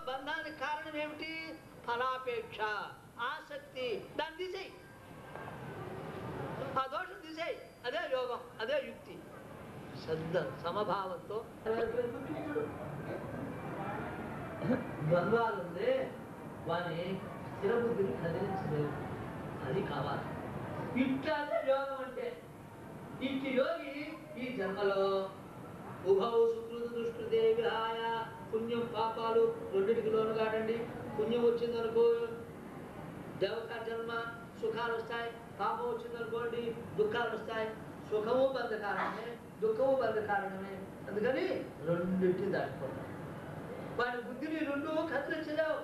బంధానికి కారణం ఏమిటి? ఫలాపేక్ష, ఆసక్తి. దాన్ని తీసేయి, ఆ దోషం తీసేయి. అదే యోగం, అదే యుక్తి. శ్రద్ధ సమభావంతో ద్వంద్వాలు ఉందే వాని స్థిరబుద్ధిని కదిలించలేదు. అది కావాలి. ఇట్లానే యోగం అంటే. ఇంటి యోగి ఈ జన్మలో ఉభవ సుకృత దుష్కృతే విహాయ, పుణ్యం పాపాలు రెండింటికి లోను కాడండి. పుణ్యం వచ్చిందనుకో దేవతా జన్మ, సుఖాలు వస్తాయి. పాపం వచ్చిందనుకోండి దుఃఖాలు వస్తాయి. సుఖము బంధకారణమే, దుఃఖము బంధకారణమే. అందుకని రెండింటిని దాటిపోతాం. వాడి బుద్ధిని రెండు కత్తిరించలేవు.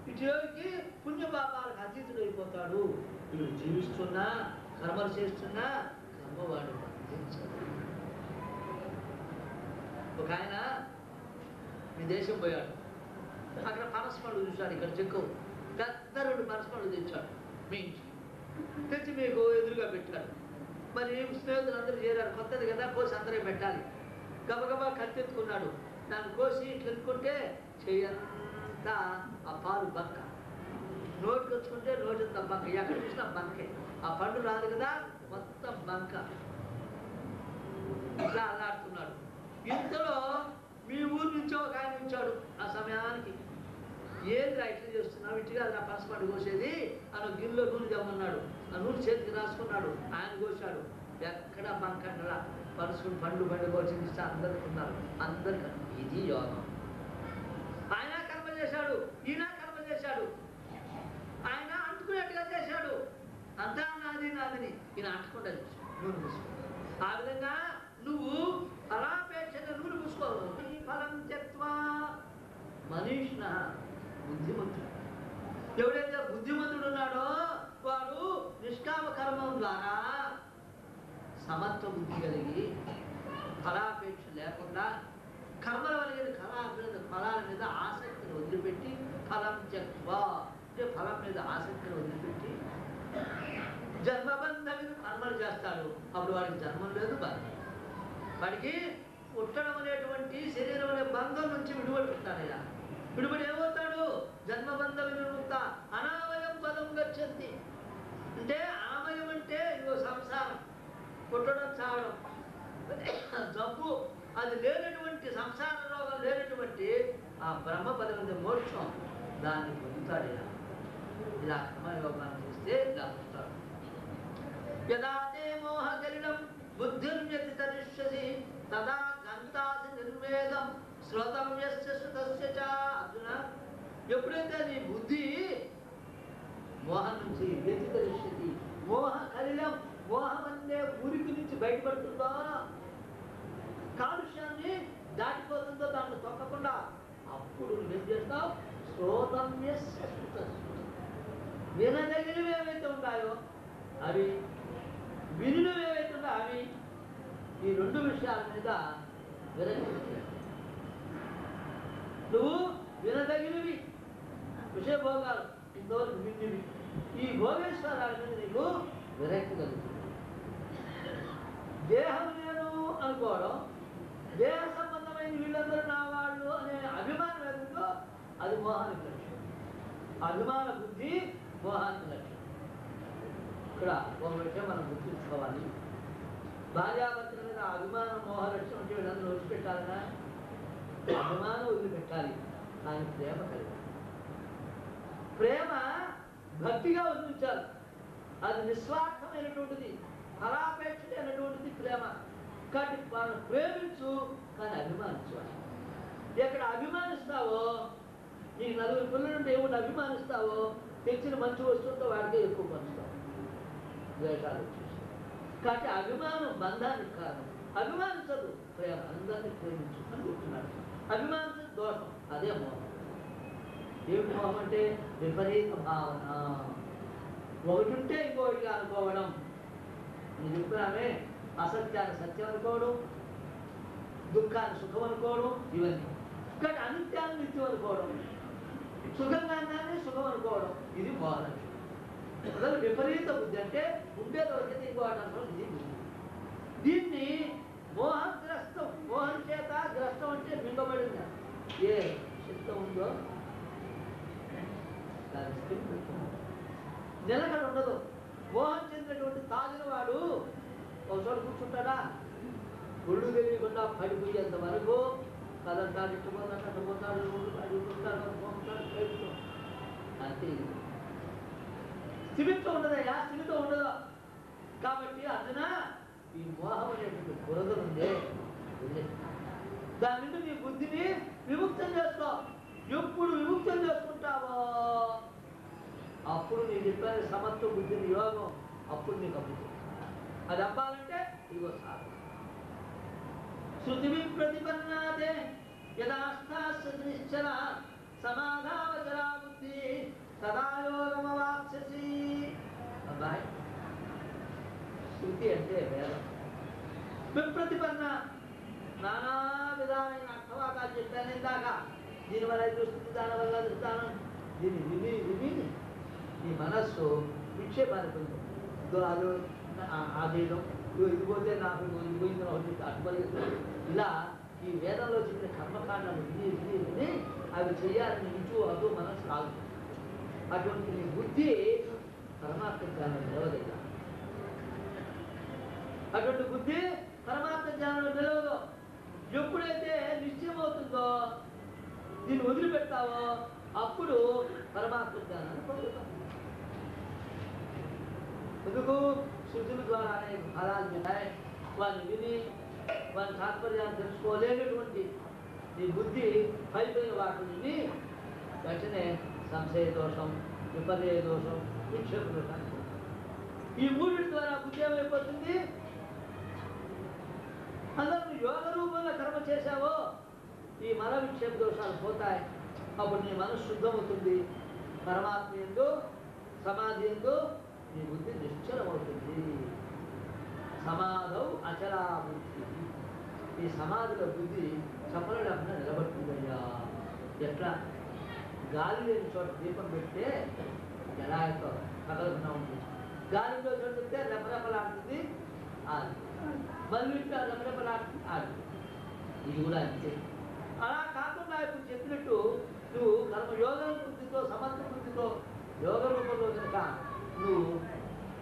ఇటు యోగికి పుణ్య పాపాలకు అతీతుడు అయిపోతాడు. వీడు జీవిస్తున్నా కర్మలు చేస్తున్నా కర్మవాడు బంధించడు. ఒక ఆయన విదేశం పోయాడు. అక్కడ పనసపండు చూశాడు. ఇక్కడ చెక్కు పెద్ద 2 పనసపండు తెచ్చాడు. మీ ఇంటి తెచ్చి మీకు ఎదురుగా పెట్టాడు. మరి స్నేహితులు అందరూ చేరారు. కొత్తది కదా, కోసి అందరూ పెట్టాలి. గబగబా కత్తెత్తుకున్నాడు. దాన్ని కోసి ఇట్లా ఎత్తుకుంటే చెయ్యంతా ఆ పాలు బంక, నోటికి వచ్చుకుంటే నోటంతా బంక. ఎక్కడ చూసినా బంకే. ఆ పండు రాదు కదా, మొత్తం బంక. ఇట్లా అల్లాడుతున్నాడు. ఇంతలో మీ ఊరు నుంచి ఒక ఆయన వచ్చాడు. ఆ సమయానికి ఏంద్రా ఇట్లా చేస్తున్నావు, ఇటుగా నా పనసపండు కోసేది అని గిన్నెలో నూనె తెమ్మన్నాడు. ఆ నూనె చేతికి రాసుకున్నాడు. ఆయన కోసాడు. ఎక్కడ బంకండలా పనసపండు పండు కోసింది ఇస్తే అందరికి ఉన్నారు. అందరికి ఇది యోగం. ఆయన కర్మ చేశాడు, ఈయన కర్మ చేశాడు. ఆయన అంటుకునేట్టుగా చేశాడు. అంతా నాది నాదని, ఈయన అంటకుండా నూనె పూసుకో. ఆ విధంగా నువ్వు ఫలాపేక్షగా నూనె పూసుకోవు. ఈ ఫలం త్యక్త్వా మనీషిణ బుద్ధిమంతుడు. ఎవడైతే బుద్ధిమంతుడు ఉన్నాడో వాడు నిష్కామ కర్మం ద్వారా సమత్వ బుద్ధి కలిగి ఫలాపేక్ష లేకుండా కర్మల కలిగిన ఫలాల మీద ఆసక్తిని వదిలిపెట్టి ఫలం త్యక్త్వా అంటే ఫలం మీద ఆసక్తిని వదిలిపెట్టి జన్మబంధం కర్మలు చేస్తాడు. అప్పుడు వాడికి జన్మం లేదు, బంధం. వాడికి పుట్టడం అనేటువంటి శరీరం అనే బంధం నుంచి విడుబడి ఉంటాడయ్యా. విడుబడి ఏమవుతాడు? జన్మబంధం విముక్త అనామయం పదం గచ్చంతి. అంటే ఆమయం అంటే ఇగో సంసారం, పుట్టడం చావడం, జబ్బు, అది లేనటువంటి సంసార రోగం లేనటువంటి ఆ బ్రహ్మ పదం మోక్షం, దాన్ని పొందుతాడయ్యా. ఇలా కర్మయోగాన్ని చేస్తే ఇలా పొందుతాడు. యదాతే మోహగలిడం బుద్ధిర్యతి తరిష్యసి తదా గంతాసి నిర్వేదం శ్రోతవ్యస్య శృతస్య చ. అర్జున, ఎప్పుడైతే నీ బుద్ధి మోహం నుంచి వ్యతితరిష్యతి, మోహ కలిలం, మోహం అనే ఉరికి నుంచి బయటపడుతుందో, కాలుష్యాన్ని దాటిపోతుందో దాన్ని తొక్కకుండా, అప్పుడు నువ్వేం చేస్తావు? శ్రోతవ్యస్య శృతస్య. వినదగినవి ఏవైతే ఉన్నాయో అవి, వినులు ఏవైతే ఉన్నాయో అవి, ఈ 2 విషయాల మీద విరక్తి. నువ్వు వినదగినవి విషయభోగాలు ఇంతవరకు విన్నివి, ఈ భోగేశ్వరాల మీద నీకు విరక్తి కలుగుతుంది. దేహం నేను అనుకోవడం, దేహ సంబంధమైన వీళ్ళందరూ నా వాళ్ళు అనే అభిమానం ఏదో అది మోహానికి లక్ష్యం. అభిమాన బుద్ధి మోహానికి లక్ష్యం. ఇక్కడ ఒక విషయం మనం గుర్తుంచుకోవాలి. భార్యాభర్తల మీద అభిమానం మోహ లక్ష్యం అంటే వీళ్ళందరూ వదిలిపెట్టాలన్నా అభిమానం వదిలిపెట్టాలి. ఆయన ప్రేమ కలిగి, ప్రేమ భక్తిగా వదిలించాలి. అది నిస్వార్థమైనటువంటిది, ఫలాపేక్షమైనటువంటిది ప్రేమ. కాబట్టి మనం ప్రేమించు, కానీ అభిమానించాలి. ఎక్కడ అభిమానిస్తావో, నీకు 4 పిల్లలుంటే ఏమిటి అభిమానిస్తావో, తెచ్చిన మంచి వస్తువులతో వాడికే ఎక్కువ పంచుతావు. ద్వేషాలు వచ్చేసి. కాబట్టి అభిమానం బంధానికి కారణం. అభిమానించదు, ప్రేమ. అందరినీ ప్రేమించు అని చెప్తున్నాడు. అభిమానించదు దోషం, అదే మోహం. ఏమిటి మోహం అంటే? విపరీత భావన. ఒకటి ఉంటే ఇంకోటిగా అనుకోవడం. నేను చెప్తున్నామే, అసత్యాన్ని సత్యం అనుకోవడం, దుఃఖాన్ని సుఖం అనుకోవడం, ఇవన్నీ. కానీ అనిత్యాన్ని నిత్యం అనుకోవడం, సుఖంగానే సుఖం అనుకోవడం, ఇది మోహలక్ష్యం. అసలు విపరీత బుద్ధి అంటే ఉండేది ఒకటి ఇంకోటి అనుకోవడం, ఇది బుద్ధి. దీన్ని మోహగ్రస్తం, మోహం చేత గ్రస్తం అంటే మింగబడింది. ఏ చిత్తం ఉందో దాని స్థితి నిలకడ ఉండదు. మోహం చెందినటువంటి తాగిన వాడు ఒక చోట కూర్చుంటాడా, ఒళ్ళు తెలియకుండా పడిపోయేంత వరకు కదంటాడు, ఇట్టుపోతాడు, అట్టుపోతాడు, అడుగుతుంటాడు, పోతాడు, అంతే. స్థిమిత్వం ఉండదయ్యా, స్థిమిత్వం ఉండదు. కాబట్టి అర్జున, ఈ మోహం అనేటువంటి బురద ఉందే, దాని నుండి నీ బుద్ధిని విముక్తం చేసుకో. ఎప్పుడు విముక్తం చేసుకుంటావో అప్పుడు నీ చెప్పిన సమత్వ బుద్ధిని యోగం అప్పుడు నీకు అప్పుడు అది అవ్వాలంటే ఇదిగో సాధన. శృతి ప్రతిపన్నాదే యదాస్థాశ్చర సమాధావచరా బుద్ధి సదా యోగమవాప్స్యసి. అబ్బాయి, శృతి అంటే వేదం. విప్రతిపన్న నానా విధాలైన అర్థవాదాలు చెప్పాను ఇందాక. దీనివల్ల దృష్టి, దానివల్ల దృష్టానం, దీన్ని విని విని నీ మనస్సు విక్షేపానికి ఉంది. అది ఆదేయడం, ఇది పోతే నాకు ఇది పోయింది అటుపోయింది. ఇలా ఈ వేదంలో చెప్పిన కర్మకాండాలు విని విని విని అవి చేయాలని ఇటు అటు మనసు రాదు. అటువంటి నీ బుద్ధి పరమాత్మ జ్ఞానం నిలవదయ్యా. అటువంటి బుద్ధి పరమాత్మ జ్ఞానంలో నిలవదు. ఎప్పుడైతే నిశ్చయం అవుతుందో, దీన్ని వదిలిపెడతావో అప్పుడు పరమాత్మ జ్ఞానాన్ని పొందుతావు. ఎందుకు? శృతుల ద్వారా అనేక ఫలాలు ఉంటాయి. వారిని విని వారి తాత్పర్యాన్ని తెలుసుకోలేనటువంటి నీ బుద్ధి పైపోయిన వాటిని విని వెంటనే సంశయ దోషం, విపర్యయ దోషం, విక్షేప దోషాన్ని. ఈ మూడింటి ద్వారా బుద్ధి ఏమైపోతుంది? అందరూ యోగ రూపంలో కర్మ చేశావో ఈ మల విక్షేప దోషాలు పోతాయి. అప్పుడు నీ మనసు శుద్ధమవుతుంది. పరమాత్మ యందు సమాధి యందు నీ బుద్ధి నిశ్చలమవుతుంది. సమాధౌ అచలా బుద్ధి. ఈ సమాధిలో బుద్ధి చపలడకుండా నిలబడుతుందయ్యా. ఎట్లా? గాలి లేని చోట దీపం పెడితే ఎలా అయితే కదలకుండా ఉంటుంది. గాలిలో చోట పెడితే రెపరెపలాడుతుంది, ఆది. మళ్ళీ ఇట్లా రెపరెపలాడుతుంది, ఆది. ఇది కూడా అంతే. అలా కాకుండా ఇప్పుడు చెప్పినట్టు నువ్వు కర్మయోగ బుద్ధితో, సమర్థ బుద్ధితో, యోగ రూపంలో కనుక నువ్వు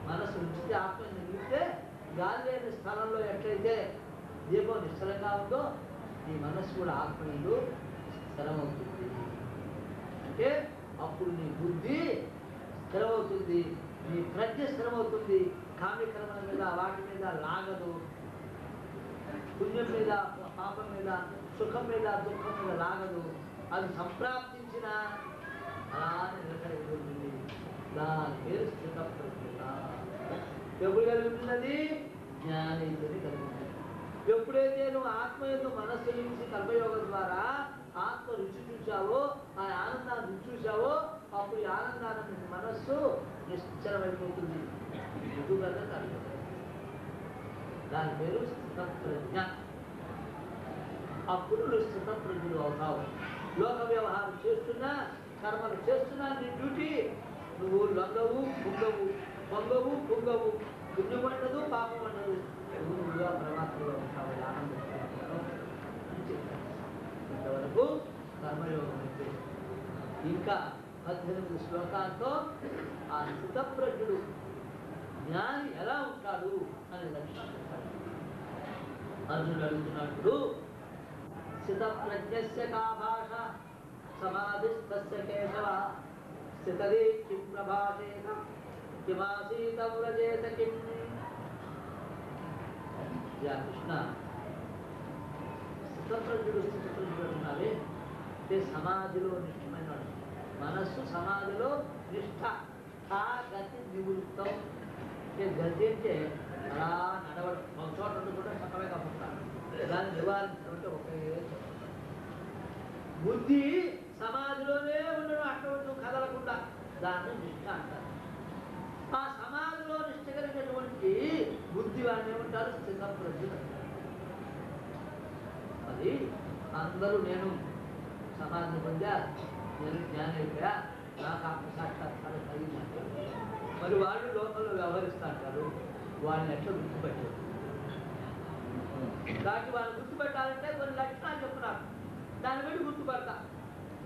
మనసు ఉంచితే, ఆత్మని నిలిపితే, గాలి లేని స్థలంలో ఎట్లయితే దీపం నిశ్చలంగా ఉందో నీ మనస్సు కూడా ఆత్మయందు స్థిరమవుతుంది. అంటే అప్పుడు నీ బుద్ధి స్థిరమవుతుంది, నీ ప్రజ్ఞ స్థిరమవుతుంది. కామ్యకర్మల మీద వాటి మీద లాగదు. పుణ్యం మీద, పాపం మీద, సుఖం మీద, దుఃఖం మీద లాగదు. అది సంప్రాప్తించిన అలా నిలకడగలుగుతుంది. దాని పేరు స్థిత ప్రజ్ఞత. ఎప్పుడు కలుగుతున్నది? జ్ఞానేంద్రుని కలుగుతుంది. ఎప్పుడైతే నువ్వు ఆత్మయందు మనస్సు నుంచి కర్మయోగం ద్వారా ఆత్మ రుచి చూసావో, ఆ ఆనందాన్ని రుచి చూసావో, అప్పుడు ఈ ఆనందాన్ని మనస్సు నిశ్చలమైపోతుంది. ఎదుగుదల కలుగుతుంది. దాని పేరు స్థిత ప్రజ్ఞ. అప్పుడు నువ్వు స్థిత ప్రజ్ఞుడు అవుతావు. లోక వ్యవహారం చేస్తున్నా, కర్మలు చేస్తున్నా, నీ డ్యూటీ నువ్వు లొంగవు, పొంగవు, పొంగవు, పొంగవు, పుణ్యం ఉండదు, పాపం ఉండదు. నువ్వుగా పరమాత్మలో ఉంటావు. ఆనందం ఇంతవరకు కర్మయోగం అయితే ఇంకా 18 శ్లోకాలతో ఆ స్థితప్రజ్ఞుడు జ్ఞాని ఎలా ఉంటాడు అనే లక్ష్యం చెప్తాడు. అర్జునుడు అడుగుతున్నప్పుడు స్థితప్రజ్ఞస్య కా భాష సమాధిస్తస్య కేశవ స్థితదే కిం ప్రభాషేత కిమాసీత వ్రజేత కిం. కృష్ణ, స్థితప్రజ్ఞుడు స్థితప్రజ్ఞుడు ఉన్నారే అంటే సమాధిలో నిష్ఠమైన మనస్సు, సమాధిలో నిష్ఠ. ఆ గతి నివృత్తం అంటే గతి అంటే అలా నడవడం, ఒక చోట కూడా చక్కగా కప్పుతాను. దాన్ని నివారించడం అంటే ఒకే బుద్ధి సమాధిలోనే ఉండడం, అటువంటి కదలకుండా దాన్ని నిష్ఠ అంటారు. ఆ సమాధిలో నిష్ఠ కలిగినటువంటి బుద్ధి వాడిని ఏమంటారు? స్థితప్రజ్ఞుడు అంటారు. అది అందరూ నేను సమాధిని పొందా, నేను జ్ఞానైపోయా, నాకు ఆత్మసాక్షాత్కారం కలిగిందంటారు. మరి వాళ్ళు లోకంలో వ్యవహరిస్తూ అంటారు. వాళ్ళని ఎట్లా గుర్తుపెట్టారు? దానికి వాళ్ళు గుర్తుపెట్టాలంటే కొన్ని లక్షణాలు చెప్తున్నారు. దాన్ని బట్టి గుర్తుపడతా.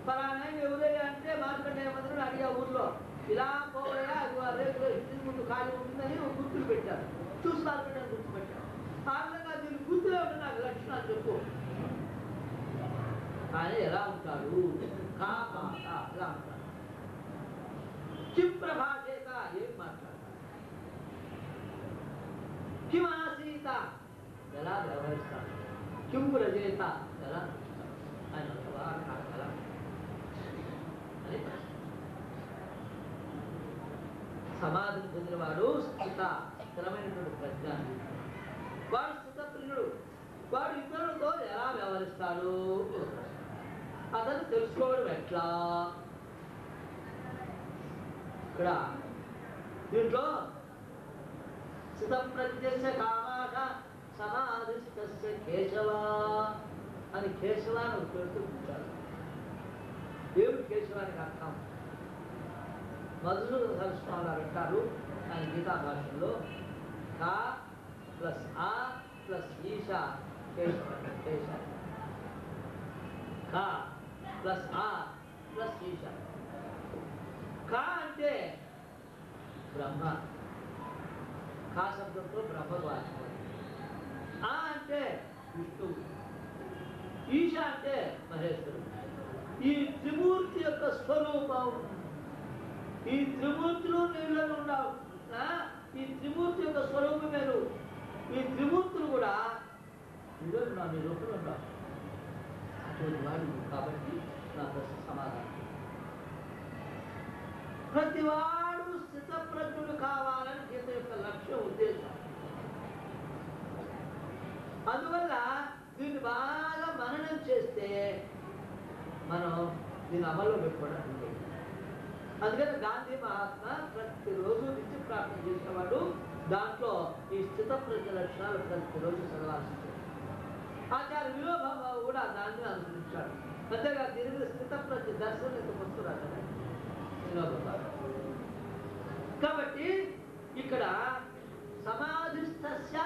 ఫలానా ఎవరయ్యా అంటే మార్కండేయ మంత్రులు అడిగా ఊర్లో ఇలా పోవయ్యా అది రేపు ఇంటి ముందు ఖాళీ ఉంటుందని గుర్తులు పెట్టారు. చూసి మార్కండేయ గుర్తు పెట్టారు. ఆ విధంగా దీన్ని గుర్తులో ఉన్న నాకు లక్షణాలు చెప్పు. ఆయన ఎలా ఉంటాడు? ఎలా ఉంటాడు? కిం ప్రభాషేత ఏం మాట్లాడతాడు? కిం ఆసీత ఎలా వ్యవహరిస్తాడు? కిం రజేత ఎలా ఆయన ఎలా అని సమాధిని పొందినవాడు స్థిరమైనటువంటి ప్రజ్ఞాని. వాడు స్థితప్రియుడు. వాడు ఇతరులతో ఎలా వ్యవహరిస్తాడు అతను తెలుసుకోవడం ఎట్లా? ఇక్కడ దీంట్లో స్థితప్రజ్ఞస్య కామాశ సమాధిస్థస్య కేశవ అని కేశవాన్ని పెడుతూ ఉంటాడు. దేవుడు కేశవానికి అర్థం మధుసూదన సరస్వామి గారు అంటారు ఆయన గీతా భాషలో కా ప్లస్ ఆ ప్లస్ ఈశా కేశవ. కా ప్లస్ ఆ ప్లస్ ఈశా. కా అంటే బ్రహ్మ. కా శబ్దంతో బ్రహ్మకు వాస్తవం. ఆ అంటే విష్ణువు. ఈశా అంటే మహేశ్వరుడు. ఈ త్రిమూర్తి యొక్క స్వరూపం. ఈ త్రిమూర్తులు నీళ్ళలో ఉండవు. ఈ త్రిమూర్తి యొక్క స్వరూపం వేరు. ఈ త్రిమూర్తులు కూడా నీలో ఉన్నావు, నీ రూపంలో ఉన్నావు. అటువంటి వాడు కాబట్టి నా ప్రశ్న సమాధానం. ప్రతివాడు స్థితప్రజ్ఞుడు కావాలని గీత యొక్క లక్ష్యం, ఉద్దేశం. అందువల్ల దీన్ని బాగా మననం చేస్తే మనం దీన్ని అమల్లో పెట్టుకోవడానికి. అందుకని గాంధీ మహాత్మా ప్రతిరోజు నిత్య ప్రార్థన చేసేవాడు. దాంట్లో ఈ స్థితప్రజ్ఞ లక్షణాలు ప్రతిరోజు చదవాల్సిందే. ఆచార్య వినోబా కూడా దాన్ని అనుసరించాడు. అంతేగా దీని మీద స్థితప్రజ్ఞ దర్శనం ఇంత వస్తున్నారు వినోబా. కాబట్టి ఇక్కడ సమాధిస్థస్య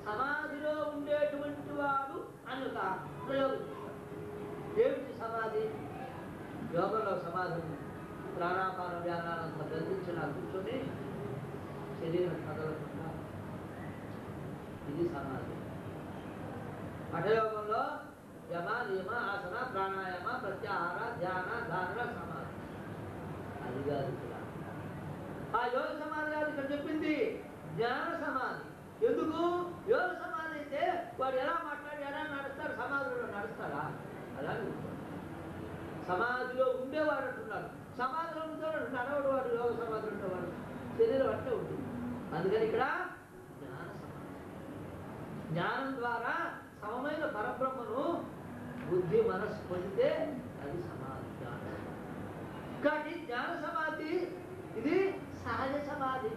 సమాధిలో ఉండేటువంటి వాడు అని ఒక ప్రయోగం చేశాడు. ఏమిటి సమాధి? యోగంలో సమాధి ప్రాణాపాన వ్యానాలంతా బంధించిన కూర్చొని శరీరం కదలకుండా, ఇది సమాధి. హఠయోగంలో యమ నియమ ఆసన ప్రాణాయామ ప్రత్యాహార ధ్యాన ధారణ సమాధి. అది కాదు ఇక్కడ. ఆ యోగ సమాధి కాదు ఇక్కడ చెప్పింది, జ్ఞాన సమాధి. ఎందుకు? యోగ సమాధి అయితే వాడు ఎలా మాట్లాడి ఎలా నడుస్తాడు, సమాధిలో నడుస్తాడా? అలాగే సమాధిలో ఉండేవాడు అంటున్నాడు. సమాధిలో ఉండేవాడు నడవడు. వాడు యోగ సమాధిలో ఉండేవాడు శరీరం అంటే ఉంటుంది. అందుకని ఇక్కడ జ్ఞాన సమాధి. జ్ఞానం ద్వారా సమమైన పరబ్రహ్మను బుద్ధి మనస్సు పొందితే అది సమాధి, జ్ఞాన సమాధి. కాబట్టి జ్ఞాన సమాధి ఇది సహజ సమాధి.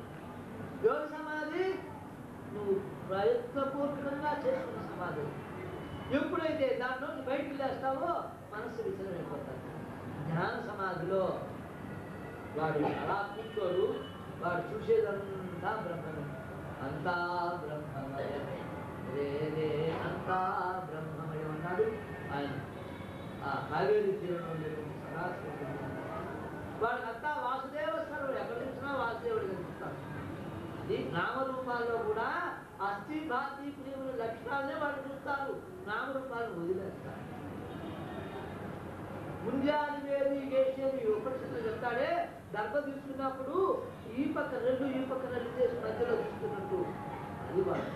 యోగ సమాధి నువ్వు ప్రయత్నపూర్వకంగా చేసుకున్న సమాధి. ఎప్పుడైతే దాంట్లో బయటకు లేస్తావో మనస్సు విచలమైపోతాడు. జ్ఞాన సమాధిలో వాడు అలా కూర్చోడు. వాడు చూసేదంతా బ్రహ్మమే. అంతా బ్రహ్మమయం రే రే అంతా బ్రహ్మమయం అన్నాడు ఆయన. ఆ కావేరీ తీరంలో ఉండేటువంటి సదాశివుడు వాడికి అంతా వాసుదేవ స్వరుడు. ఎక్కడ చూసినా వాసుదేవుడు కనిపిస్తాడు. ఈ నామరూపాల్లో కూడా అస్థి భాతి ప్రేముల లక్షణాలనే వాళ్ళు చూస్తారు. నామరూపాలను వదిలేస్తారు. ముంజాది వేది గేసేది ఉపనిషత్తులు చెప్తాడే, దర్భ తీసుకున్నప్పుడు ఈ పక్క రెండు ఈ పక్క రెండు చేసి మధ్యలో తీసుకున్నట్టు అది వాడు.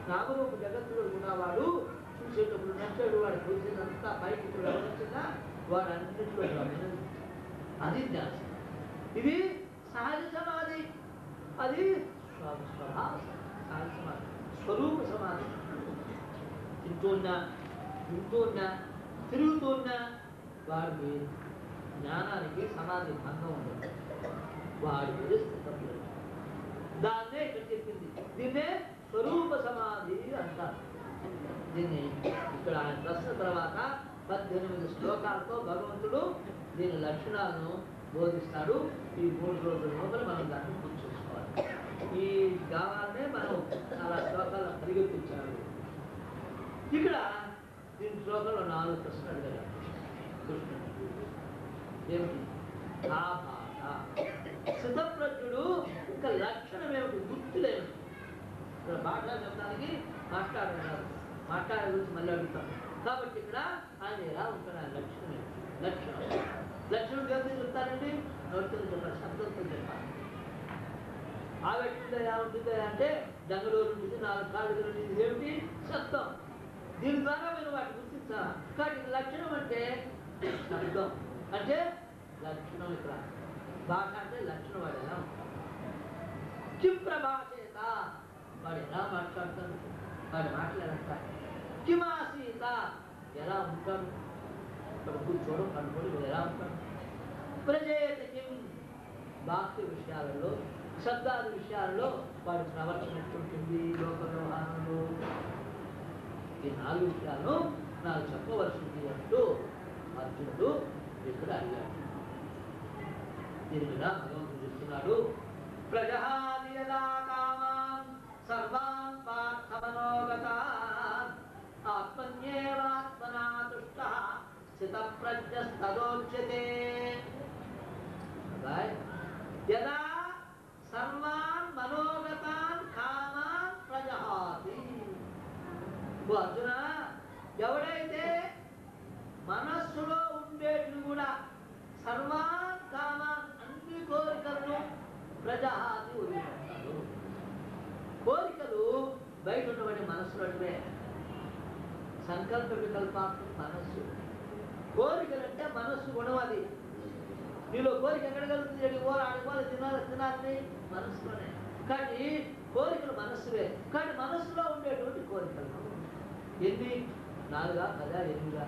నామరూప జగత్తులో కూడా వాడు చూసేటప్పుడు నచ్చాడు. వాడు చూసేదంతా పైకి వచ్చినా వాడు అన్నింటిలో అది జ్ఞానం. ఇది సహజ సమాధి. అది స్వభావ సహజ సమాధి, స్వరూప సమాధి. తింటూన్నా వింటూన్నా తిరుగుతున్నా వాడికి జ్ఞానానికి సమాధి భంగం ఉండదు. వాడి పరిస్థితి దాన్నే ఇక్కడ చెప్పింది. దీన్నే స్వరూప సమాధి అంటారు. దీన్ని ఇక్కడ ఆయన ప్రశ్న తర్వాత 18 శ్లోకాలతో భగవంతుడు దీని లక్షణాలను బోధిస్తాడు. ఈ 3 రోజుల లోపల మనం దాన్ని పూర్తి చేసుకోవాలి. ఈ గావాలనే మనం చాలా శ్లోకాలు పరిగెత్తించాడు. ఇక్కడ దీని శ్లోకంలో 4 ప్రశ్నలు అడిగారు. కృష్ణుడు ఏమిటి? ఆభాష. స్థితప్రజ్ఞుడు ఒక లక్షణం ఏమిటి? గుర్తులేమిటి? ఇక్కడ మాట్లాడడానికి మాట్లాడగలరు, మాట్లాడే గురించి మళ్ళీ అడుగుతాం. కాబట్టి ఇక్కడ ఆయన ఎలా ఉంటాడు? ఆయన లక్షణం ఏమిటి? లక్షణం దేవుడు చెప్తారండి, నోటితో చెప్పాలి, శబ్దంతో చెప్పాలి. ఆ వ్యక్తిలో ఎలా ఉంటుందా అంటే జంగలూరు ఉంటుంది, 4 కాళ్ళు ఉంటుంది, ఏమిటి? శబ్దం. దీని ద్వారా మీరు వాటి గుర్తించాలి. కాబట్టి లక్షణం అంటే శబ్దం, అంటే లక్షణం. ఇక్కడ భాష అంటే లక్షణం. వాడు ఎలా ఉంటాడు? కిం ప్రభాషేత, వాడు ఎలా మాట్లాడతాడు? వాడు మాట్లాడతాడు. కిమాసీత, ఎలా ఉంటాడు? ఇక్కడ కూర్చోవడం కనుకోవడం ఎలా ఉంటాడు? ప్రజేత కిం, బాహ్య విషయాలలో, శబ్దాది విషయాల్లో వాడి ప్రవర్తన ఎట్టుంటుంది? లోక వ్యవహారంలో ఈ 4 విషయాలను నాకు చెప్పవలసింది అంటూ అర్జునుడు ఇక్కడ అడిగాడు. దీని మీద భగవంతుడు చెప్తున్నాడు, ప్రజహాది యదా కామాన్ సర్వాన్ పార్థ మనోగతాన్ ఆత్మన్యేవాత్మనా తుష్టః స్థితప్రజ్ఞస్తదోచ్యతే. యదా సర్వాన్ మనోగతాన్ కామాన్ ప్రజహాతి. ఓ అర్జున, ఎవడైతే మనస్సులో ఉండేట్లు కూడా సర్వాన్ కామాన్, అన్ని కోరికలను ప్రజహాతి వదిలిపెడతాడు. కోరికలు బయట ఉన్నవాడి మనస్సులో అంటే సంకల్ప వికల్పాత్మ మనస్సు. కోరికలంటే మనస్సు గుణం. అది నీలో కోరిక ఎక్కడ కలుగుతుంది? ఆడుకోవాలి, తినాలని మనస్సులోనే. కానీ కోరికలు మనస్సువే. కానీ మనస్సులో ఉండేటువంటి కోరికలు ఎన్ని? 4, 10, 8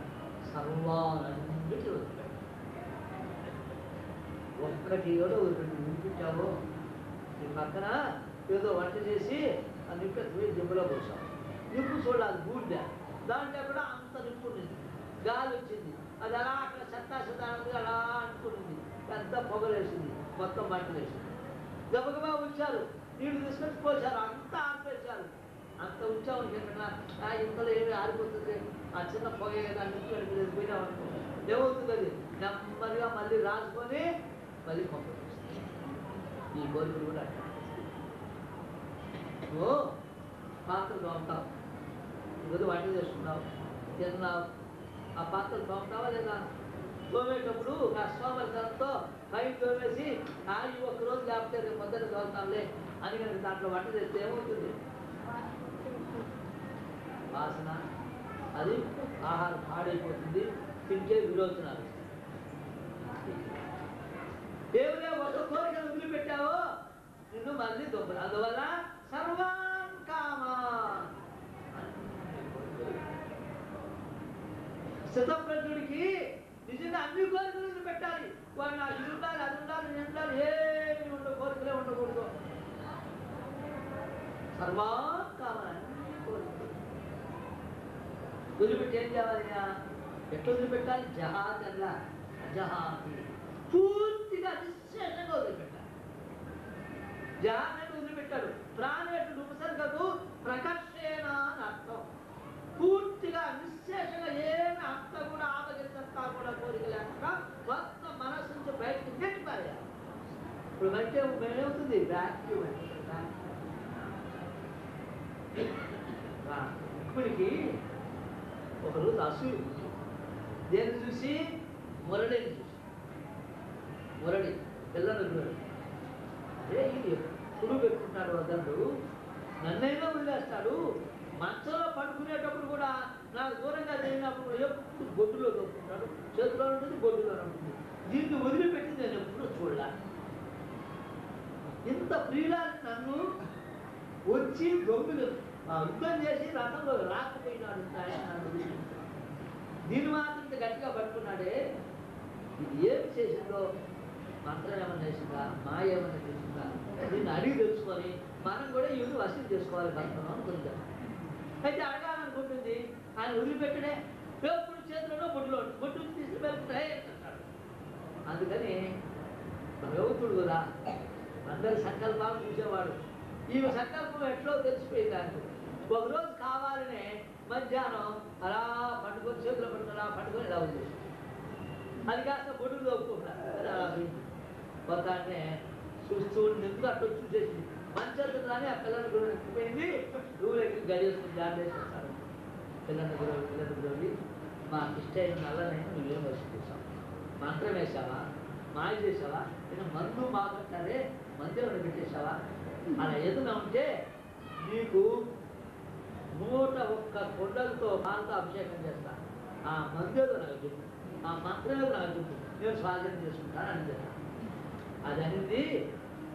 సర్వాలన్నిటి వదిలిపెట్టాడు. ఒక్కటి ఏదో వినిపించావు, నీ పక్కన ఏదో వంట చేసి ఆ నింపి దిబ్బలో పోసాం. నిప్పు చూడాలి, బూడ్డ, దాంట్లో కూడా అంత నిప్పు ఉండింది, గాలి వచ్చింది, అది అలా అక్కడ చెత్తాశతానికి అలా అంటుకుంది, పెద్ద పొగలేసింది, మొత్తం మంటలు వేసింది. గబగబా ఉంచారు, నీళ్ళు తీసుకొని పోసారు, అంతా ఆర్పేశారు. అంత ఉంచామని చెప్పినా ఇంతలో ఏమి ఆరిపోతుంది, ఆ చిన్న పొగ కదా నిప్పు పోయినా అనుకో, ఏమవుతుంది? అది నెమ్మదిగా మళ్ళీ రాసుకొని మళ్ళీ పంపిస్తుంది. ఈ కోరికలు కూడా ఓ పాత్రలు తోముతావు, ఈరోజు వంట చేసుకున్నావు, తిన్నావు, ఆ పాత్రలు తోముతావా లేదా? తోమేటప్పుడు ఆ సోమరితనంతో పైకి తోమేసి ఈ ఒక్కరోజు లేకపోతే రేపు పొద్దున్న తోలుతాంలే అని కనుక దాంట్లో వంట చేస్తే ఏమవుతుంది? వాసన, అది ఆహారం పాడైపోతుంది, తింటే విరోచనాలు. దేవుడే ఒక కోరికను వదిలిపెట్టావో నిన్ను మళ్ళీ దొబ్బలు. అందువల్ల సర్వాన్ కామాన్, స్థితప్రజ్ఞుడికి నిజంగా అన్ని కోరికలు పెట్టాలి. వాడు నాకు ఇది ఉండాలి, అది ఉండాలి, నేను ఉండాలి, ఏమి ఉండవు, కోరికలే ఉండకూడదు. సర్వాన్ కామాన్, అన్ని కోరికలు వదిలిపెట్టి ఏం చేయాలి? ఎట్లా వదిలిపెట్టాలి? జహాతి అలా, అజహాతి, పూర్తిగా నిశ్శేషంగా వదిలిపెట్టాలి. జహాన్ని వదిలిపెట్టాడు. ప్రాణేటుడు ఉపసర్గకు ప్రకర్షేణ అని అర్థం. పూర్తిగా నిశ్శేషంగా ఏమి అంత కూడా ఆపగించంతా కూడా కోరిక లేకుండా మొత్తం మనస్సు నుంచి బయటకు నెట్టిపారేయాలి. ఇప్పుడు అంటే ఏమవుతుంది? వ్యాక్యూమ్. రుక్మిణికి ఒకరోజు అసూయ, దేన్ని చూసి? మురళిని చూసి. మురళి పిల్లలు ఇది ఎప్పుడు పెట్టుకుంటాడు వద్దండు, నన్నైనా వదిలేస్తాడు, మంచంలో పడుకునేటప్పుడు కూడా నాకు దూరంగా జరిగినప్పుడు ఎప్పుడు బొడ్డులో దొరుకుతుంటాడు, చేతిలో ఉంటుంది, బొడ్డులో ఉంటుంది. దీన్ని వదిలిపెట్టి నేను ఎప్పుడూ చూడలే. ఇంత ప్రియురాలు నన్ను వచ్చి దొంగలు యుద్ధం చేసి రథంలో రాకపోయినాడు, దీన్ని మాత్రం ఇంత గట్టిగా పట్టుకున్నాడే. ఇది ఏమి చేసిందో, మంత్రం ఏమన్నా చేసిందా, మాయ ఏమన్నా చేసిందా, దీన్ని అడిగి తెలుసుకొని మనం కూడా ఇవి వసూలు చేసుకోవాలి భర్తను అనుకుంటాం. అయితే అడగాలనుకుంటుంది, ఆయన వదిలిపెట్టడే, ఎప్పుడు చేతులలో బొట్టు తీసుకు వెళ్తాయి అంటాడు. అందుకని భగవంతుడు కూడా అందరి సంకల్పాలు చూసేవాడు. ఈమె సంకల్పం ఎట్లో తెలిసిపోయింది ఆయనకు. ఒకరోజు కావాలనే మధ్యాహ్నం అలా పట్టుకొని, చేతులు పట్టుకొని అలా పట్టుకొని ఇలా వదిలేసి అది కాస్త బొడ్డు తప్పుకుంటారు. పోతానే చూస్తూ ఎందుకు అట్లా చూసేసి మంచి కానీ ఆ పిల్లల గురువు ఎక్కిపోయింది. రూలు ఎక్కి గడియేసుకుని జాడేసేస్తారు. పిల్లల గురువు మాకు ఇష్టమైన నల్లనైనా నువ్వేం వచ్చి చేసావు, మంత్రం వేసావా, మాయ చేసావా, నేను మందు మాకంటారే మందు ఏమైనా పెట్టేసావా, అలా ఏదైనా ఉంటే నీకు 101 కొండలతో పాలతో అభిషేకం చేస్తా. ఆ మందు ఏదో నాకు చెప్పు, ఆ మంత్రం ఏదో నాకు చెప్పు, నేను స్వాధీనం చేసుకుంటాను అని చెప్పాను. అది అనేది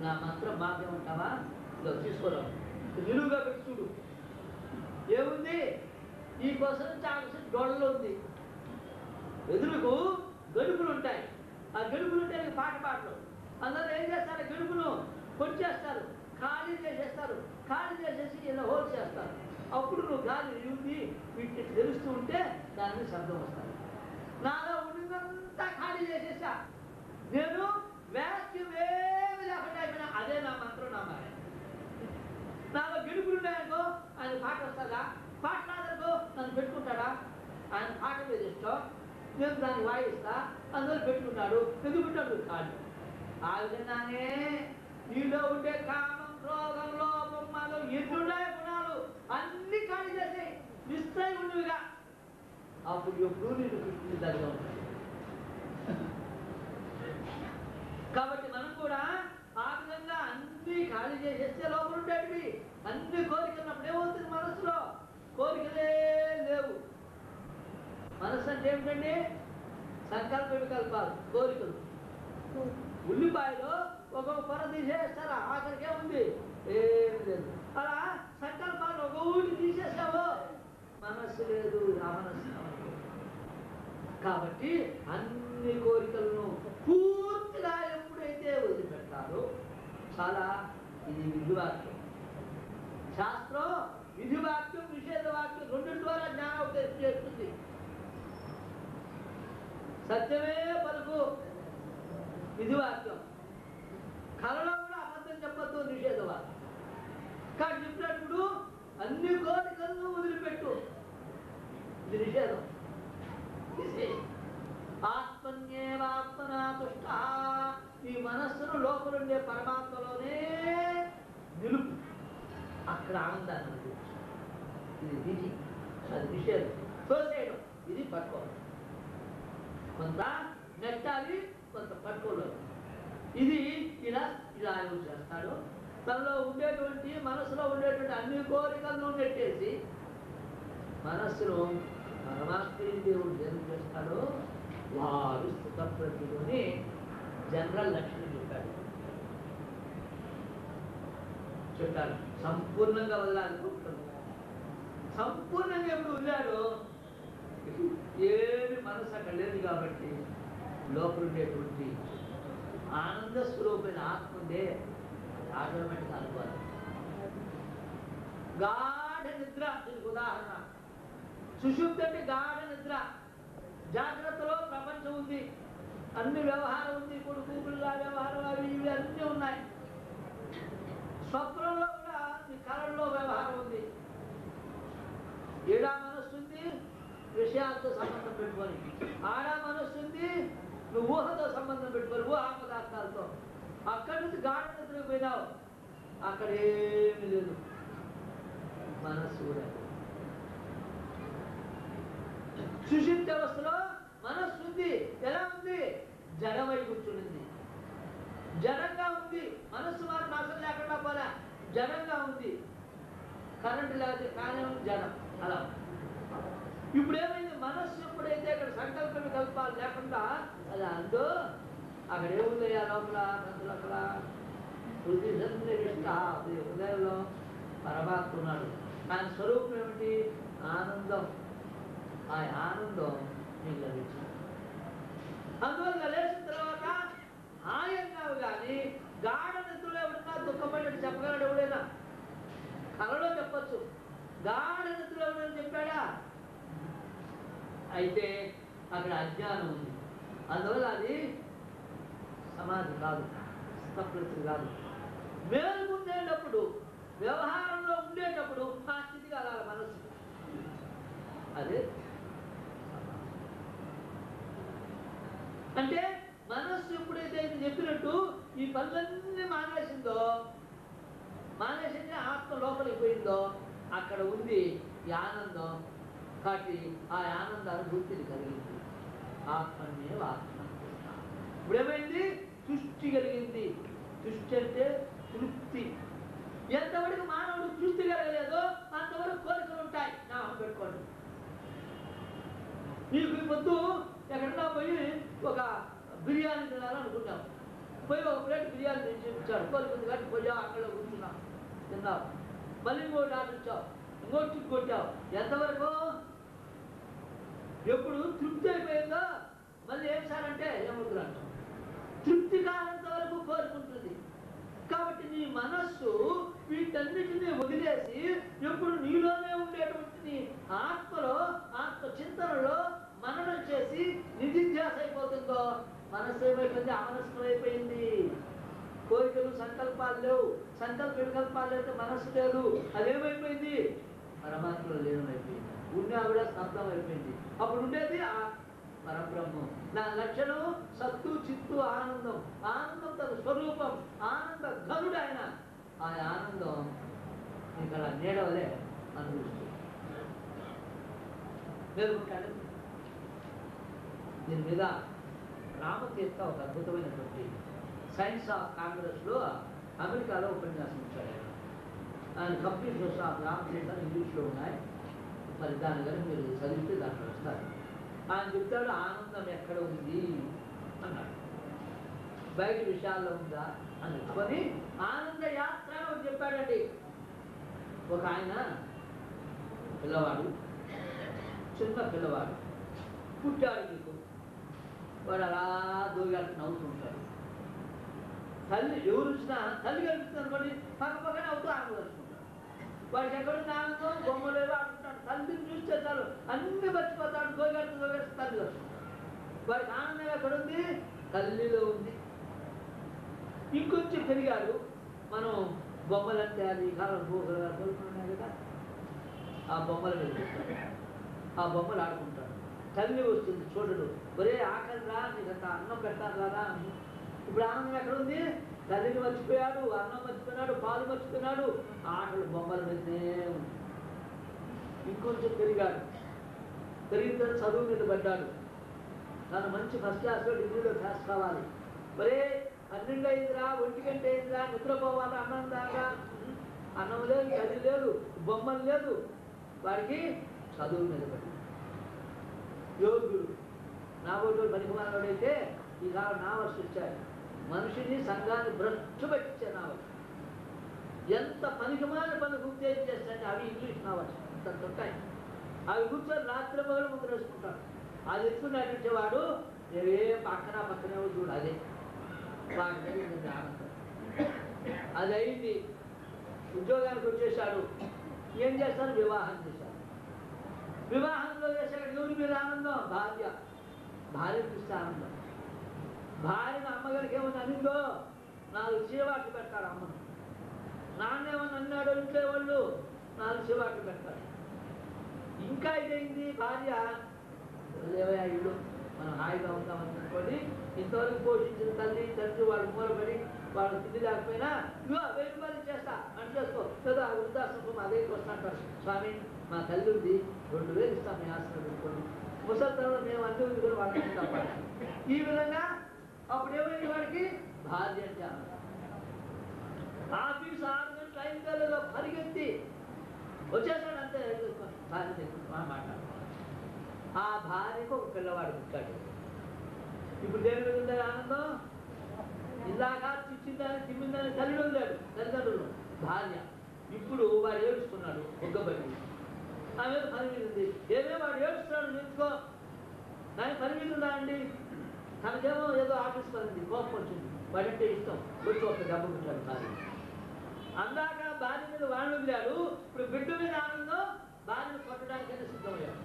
నా మంత్రం మాకేమంటావా, ఇదో తీసుకోరావు, నిలువుగా పెట్టి చూడు. ఏముంది ఈ కోసం చాకసి గొడవలు ఉంది. ఎదురుకు గడుపులు ఉంటాయి. ఆ గడుపులు ఉంటాయి పాటలు. అందరూ ఏం చేస్తారు, గడుపును కొట్టేస్తారు, ఖాళీ చేసేస్తారు. ఖాళీ చేసేసి ఇలా హోల్ చేస్తారు. అప్పుడు నువ్వు గాలి ఉంది వీటిని తెలుస్తూ ఉంటే దాని మీద శబ్దం వస్తుంది. నాలో ఉండిందంతా ఖాళీ చేసేసా, నేను వ్యాఖ్యం ఏమి లేకుండా అయిపోయినా అదే నా మంత్రం, నా మాయ. నాలో గడుపులు ఉన్నాయనుకో ఆయన పాట వస్తుందా, పాట రాదనుకో నన్ను పెట్టుకుంటాడా, ఆయన పాట మీద ఇష్టం, నేను దాన్ని వాయిస్తా, అందులో పెట్టుకుంటాడు, ఎందుకుంటాడు కాదు. ఆ విధంగానే నీలో ఉండే కామం, రోగం, లోపం, మదం, ఎన్నున్నాయ గుణాలు అన్ని ఖాళీ చేసాయి, నిశ్చయం ఉన్నవిగా. అప్పుడు ఎప్పుడు నేను కృష్ణుని దగ్గర ఉంటాను. కాబట్టి మనం కూడా ఆ విధంగా అన్ని ఖాళీ చేసేస్తే లోపల ఉండేటివి అన్ని కోరికలు ఉన్నప్పుడు ఏమవుతుంది, మనసులో కోరికలే లేవు. మనసు అంటే ఏమిటండి, సంకల్ప వికల్పాలు, కోరికలు. ఉల్లిపాయలో ఒక పొర తీసేస్తారా, ఆఖరికే ఉంది ఏమి లేదు. అలా సంకల్పాలు ఒక ఊరికి తీసేసావో మనస్సు లేదు, ఆ మనస్సు. కాబట్టి అన్ని కోరికలను పూర్తిగా ఎప్పుడైతే వదిలిపెట్టారో చాలా ఇది విధివాక్యం. శాస్త్రం విధివాక్యం, నిషేధవాక్యం రెండు ద్వారా జ్ఞానోపదేశం చేస్తుంది. సత్యమే పలుకు విధివాక్యం, కళలో కూడా అబద్ధం చెప్పద్దు నిషేధవాక్యం. కానీ చెప్పినప్పుడు అన్ని కోరికలను వదిలిపెట్టు, ఇది నిషేధం. ఆత్మన్యేవాత్మనా తుష్ట, ఈ మనస్సును లోపలుండే పరమాత్మలోనే నిలుపు, అక్కడ ఆనందాన్ని అనుభవించు. ఇది విధి, అది నిషేధం. తోసేయడం, ఇది పట్టుకోవడం. కొంత నెట్టాలి, కొంత పట్టుకోలేదు. ఇది ఇలా ఇలా చేస్తాడు. తనలో ఉండేటువంటి మనసులో ఉండేటువంటి అన్ని కోరికలను నెట్టేసి మనస్సును పరమాత్మ దేవుడు ఏం చేస్తాడో వారు స్థితప్రతిని జనరల్ లక్షణం చెప్పాడు. చెప్పాడు సంపూర్ణంగా వదలాలనుకుంటున్నాడు. సంపూర్ణంగా ఎప్పుడు వదిలాడు, ఏమి మనసు అక్కడ లేదు కాబట్టి లోపల ఉండేటువంటి ఆనంద స్వరూపమైన ఆత్మ ఉందే ఆటోమేటిక్ అనుకోవాలి. గాఢ నిద్ర, దీనికి ఉదాహరణ సుషుప్తి అంటే గాఢ నిద్ర. జాగ్రత్తలో ప్రపంచం ఉంది, అన్ని వ్యవహారం ఉంది, కొడుకు పిల్ల వ్యవహారం అవి ఇవి అన్నీ ఉన్నాయి. స్వప్నంలో కూడా నీ కళల్లో వ్యవహారం ఉంది. ఏడా మనస్సు ఉంది, విషయాలతో సంబంధం పెట్టుకొని. ఆడా మనస్సు ఉంది, నువ్వు ఊహతో సంబంధం పెట్టుకొని, ఊహా పదార్థాలతో. అక్కడి నుంచి గాఢ నిద్రకు పోయినావు, అక్కడ ఏమి లేదు, మనస్సు కూడా. సుషుప్తి అవస్థలో మనస్సు ఉంది, ఎలా ఉంది, జడమై కూర్చుంది, జడంగా ఉంది. మనస్సు మాత్రం అసలు లేకుండా పోలే, జడంగా ఉంది. కరెంటు లేకపోతే కానీ జడం అలా. ఇప్పుడు ఏమైంది, మనస్సు ఎప్పుడైతే ఇక్కడ సంకల్ప వికల్పాలు లేకుండా అది అందో అక్కడ ఏముందయ్యా లోపల అక్కడ హృదయ సంనివిష్ట, హృదయంలో పరమాత్మ ఉన్నాడు. ఆయన స్వరూపం ఏమిటి, ఆనందం. ఆ ఆనందం నీకు లభించింది. అందువల్ల లేచిన తర్వాత హాయంగావు కానీ గాఢ నిద్రలో ఎవడన్నా దుఃఖపడ్డట్టు చెప్పగలడు ఎవడైనా? కలలో చెప్పచ్చు, గాఢ నిద్రలో ఎవడని చెప్పాడా? అయితే అక్కడ అజ్ఞానం ఉంది. అందువల్ల అది సమాధి కాదు, స్థప్రతి కాదు. మేలుకుండేటప్పుడు, వ్యవహారంలో ఉండేటప్పుడు ఆ స్థితి కలాలి మనస్సు. అదే అంటే మనస్సు ఎప్పుడైతే ఇది చెప్పినట్టు ఈ పనులన్నీ మానేసింది ఆత్మ లోపలికి పోయిందో అక్కడ ఉంది ఈ ఆనందం. కాబట్టి ఆ ఆనంద అనుభూతిని కలిగింది. ఆత్మనే ఆత్మ. ఇప్పుడేమైంది? సృష్టి కలిగింది. సృష్టి అంటే తృప్తి. ఎంతవరకు మానవుడు సృష్టి కలగలేదో అంతవరకు కోరికలు ఉంటాయి. నామం పెట్టుకోండి. నీకు ఈ పొద్దు ఎక్కడన్నా పోయి ఒక బిర్యానీ తినాలనుకున్నావు. పోయి ఒక ప్లేట్ బిర్యానీ తెచ్చి ఇచ్చాడు. కోరిక కాబట్టి పోయా అక్కడ కూర్చున్నావు, తిన్నావు. మళ్ళీ ఇంకోటి ఆర్డర్ ఇచ్చావు, ఇంకోటి టిక్ కొట్టావు. ఎంతవరకు? ఎప్పుడు తృప్తి అయిపోయిందో మళ్ళీ ఏం సార్ అంటే ఏమవుతుంది అంటాం. తృప్తి కానంత వరకు కోరుకుంటుంది. కాబట్టి నీ మనస్సు వీటన్నిటినీ వదిలేసి ఎప్పుడు నీలోనే ఉండేటువంటి ఆత్మలో, ఆత్మ చింతనలో మననం చేసి నిధిధ్యాస అయిపోతుందో మనస్సు ఏమైపోయింది? అమనస్కమైపోయింది. కోరికలు సంకల్పాలు లేవు. వికల్పాలు అయితే మనస్సు లేదు. అదేమైపోయింది? పరమాత్మలో లీనమైపోయింది. ఉన్నా కూడా స్తబ్దం అయిపోయింది. అప్పుడు ఉండేది ఆ పరబ్రహ్మం. నా లక్షణం సత్తు చిత్తు ఆనందం. ఆనందం తన స్వరూపం. ఆనంద ఘనుడు ఆయన. ఆ ఆనందం ఇక్కడ నీడవలే అనుభవిస్తుంది. మేలుకుంటాడు. దీని మీద రామతీర్థ ఒక అద్భుతమైనటువంటి సైన్స్ ఆఫ్ కాంగ్రెస్లో అమెరికాలో ఉపన్యాసం ఇచ్చాడు. ఆయన కంప్లీట్ ఆఫ్ రామతీర్థ ఇంగ్లీష్లో ఉన్నాయి. మరి దాని కనుక మీరు చదివితే దాంట్లో వస్తారు. ఆయన చెప్తాడు ఆనందం ఎక్కడ ఉంది అన్నాడు. బయట విషయాల్లో ఉందా అని చెప్పుకొని ఆనంద యాత్ర అని చెప్పాడండి. ఒక ఆయన పిల్లవాడు, చిన్న పిల్లవాడు పుట్టాడు. మీకు వాడు అలా దూగాడు, నవ్వుతుంటాడు. తల్లి ఎవరు వచ్చినా తల్లి కనిపిస్తుంది అనుకోండి పక్క పక్కనే అవుతూ ఆనందపరుచుకుంటాడు. వాడికి ఎక్కడుంది ఆనందం? బొమ్మలు ఆడుకుంటాడు. తల్లిని చూస్తే చాలు అన్ని మర్చిపోతాడు. దోగాడుతూ తల్లి కలుసుకుంటాడు. వాడికి ఆనందం ఎక్కడుంది? తల్లిలో ఉంది. ఇంకొంచెం పెరిగాడు. మనం బొమ్మలంటే అది కాలం కోరుకున్నాయి కదా, ఆ బొమ్మల మీద ఆ బొమ్మలు ఆడుకుంటాడు. తల్లి వస్తుంది చూడడు. ఒరే ఆకలి రా, నీకు అంత అన్నం పెట్టాలి కదా. ఇప్పుడు ఆనందం ఎక్కడుంది? తల్లిని మర్చిపోయాడు, అన్నం మర్చిపోయినాడు, పాలు మర్చిపోయినాడు. ఆకలి బొమ్మల మీదనే ఉంది. ఇంకొంచెం పెరిగాడు. పెరిగిన తర్వాత చదువు మీద పడ్డాడు. తను మంచి ఫస్ట్ క్లాస్లో డిగ్రీలో పాస్ కావాలి. ఒరే 12 అయిందిరా, 1 గంట అయిందిరా, నిద్రపోవాలి, అన్నం దాకా. అన్నం లేదు, గది లేదు, బొమ్మలు లేదు. వాడికి చదువు మీద పడ్డాడు. యోగుడు నా ఓటు పనికిమానవాడైతే ఈ కాలం నా వర్షం ఇచ్చాడు. మనిషిని సంఘాన్ని భ్రష్టు పట్టించాడు నా వర్షం. ఎంత పనికిమాన పనులు ఉద్దేశం చేస్తాయంటే అవి ఇంగ్లీష్ నా వర్షం అంత ఉంటాయి. అవి కూర్చొని రాత్రి మొదలు ముందు వేసుకుంటాడు. అది ఎత్తుకుని నటించేవాడు ఏ పక్కనే చూడు. అదే వాడి ఆనందం. అది అయింది. ఉద్యోగానికి వచ్చేసాడు. ఏం చేస్తారు? వివాహం చేశారు. వివాహంలో చేశాడు. ఎవరి మీద ఆనందం? భార్య చూస్తే ఆనందం. భార్యను అమ్మగారికి ఏమన్నా అనిందో 4 చీవాట్లు పెడతారు అమ్మను. నాన్నేమన్నా అన్నాడు ఇంట్లో వాళ్ళు 4 చీవాట్లు పెడతారు. ఇంకా ఇదైంది భార్య లేవయా ఇల్లు మనం హాయిగా ఉంటామని అనుకోండి. ఇంతవరకు పోషించిన తల్లి తండ్రి వాళ్ళు మూలపడి వాళ్ళు తిండి లేకపోయినా ఇగో 1000 రూపాయలు చేస్తా అని చేసుకో కదా. వృద్ధాశ్రమం అదే వస్తుంటారు. స్వామి మా తల్లి ఉంది, 2000 ఇస్తాం మీ ఆశ్రమం పెట్టుకోండి. ముసలితనంలో మేము అన్ని ఉంది కూడా వాళ్ళని తప్పాలి. ఈ విధంగా అప్పుడు ఏమైంది? వాడికి భార్య అంటే ఆఫీస్ 6 గంటల 5 గంటలలో పరిగెత్తి వచ్చేసాడు. అంతే భార్య మాట్లాడు. ఆ భార్యకు ఒక పిల్లవాడు పుట్టాడు. ఇప్పుడు దేని మీద ఉండే ఆనందం? ఇలాగా చిచ్చిందని తిమ్మిందని తల్లిదండ్రులు లేడు, తల్లిదండ్రులు భార్య. ఇప్పుడు వాడు ఏడుస్తున్నాడు ఒగ్గబట్టి. ఆమె పని మీద ఉంది. ఏమే వాడు ఏడుస్తున్నాడు నేర్చుకో. దాని పని మీద ఉందా అండి? తనకేమో ఏదో ఆఫీస్ పని ఉంది, కోపం వచ్చింది. వాడంటే ఇష్టం. వచ్చి ఒక దెబ్బ పుట్టాడు భార్య. అందాక భార్య మీద వాడిని వదిలాడు. ఇప్పుడు బిడ్డ మీద ఆనందం. భార్యను కొట్టడానికైనా సిద్ధమయ్యాడు.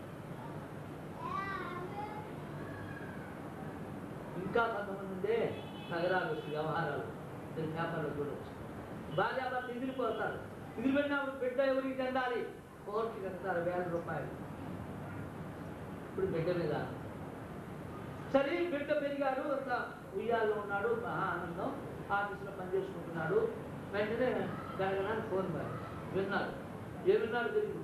ఇంకా కొంతమంది ఉండే నగరాలు వ్యవహారాలు మీరు పేపర్లో చూడవచ్చు. భార్యాభర్త ఎదిరిపోతారు. ఎదిరిపెట్టినప్పుడు బిడ్డ ఎవరికి చెందాలి? కోర్టుకి వెళ్తారు 1000 రూపాయలు. ఇప్పుడు బిడ్డ మీద సరే బిడ్డ పెరిగాడు, అంత ఉయ్యాల్లో ఉన్నాడు, మహా ఆనందం. ఆఫీసులో పనిచేసుకుంటున్నాడు. వెంటనే గడగడానికి ఫోన్ విన్నాడు. ఏమిన్నాడు తెలియదు.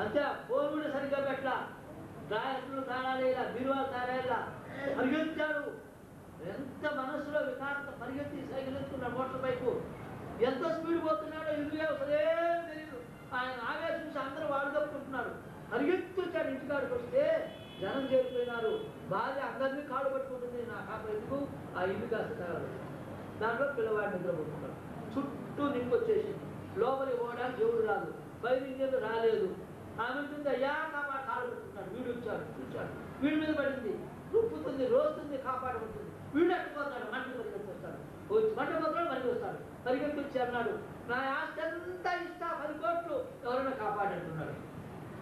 అంతే ఫోన్ కూడా సరిగ్గా పెట్టలా, డ్రాయర్లు తాళాలేలా, బీరువాలు తాళాలేలా, పరిగెత్తాడు. ఎంత మనసులో వికారంతో పరిగెత్తి సైకిల్ ఎత్తుకున్నాడు మోటార్ బైకు. ఎంత స్పీడ్ పోతున్నాడో ఎదురుగా అసలేం తెలియదు. ఆయన ఆవేశం చూసి అందరూ వాడు తప్పుకుంటున్నారు. పరిగెత్తి వచ్చాడు. ఇంటికాడికి వస్తే జనం చేరిపోయినారు. భార్య అందరినీ కాళ్ళు పట్టుకుంటుంది. నా కాప ఎందుకు ఆ ఇల్లు కాస్త తగలదు. దాంట్లో పిల్లవాడు నిద్రపోతున్నాడు. చుట్టూ నింపు వచ్చేసింది. లోపలికి పోవడానికి దేవుడు రాదు, బయట ఇంజన్లు రాలేదు. ఆమె ఉంటుంది, అయ్యా కాపాడు కాళ్ళు పెట్టుకుంటాడు. వీడు వచ్చాడు, చూచాడు, వీడి మీద పడింది, రుప్పుతుంది, రోస్తుంది, కాపాడుకుంటుంది. వీడు అట్టుపోతాడు, మంట పరిగెత్తిస్తాడు. వచ్చి మంట పోతాడు, మళ్ళీ వస్తాడు. పరిగెత్తి వచ్చి అన్నాడు, నా ఆస్తి అంతా ఇస్తా, 10 కోట్లు, ఎవరైనా కాపాడంటున్నాడు.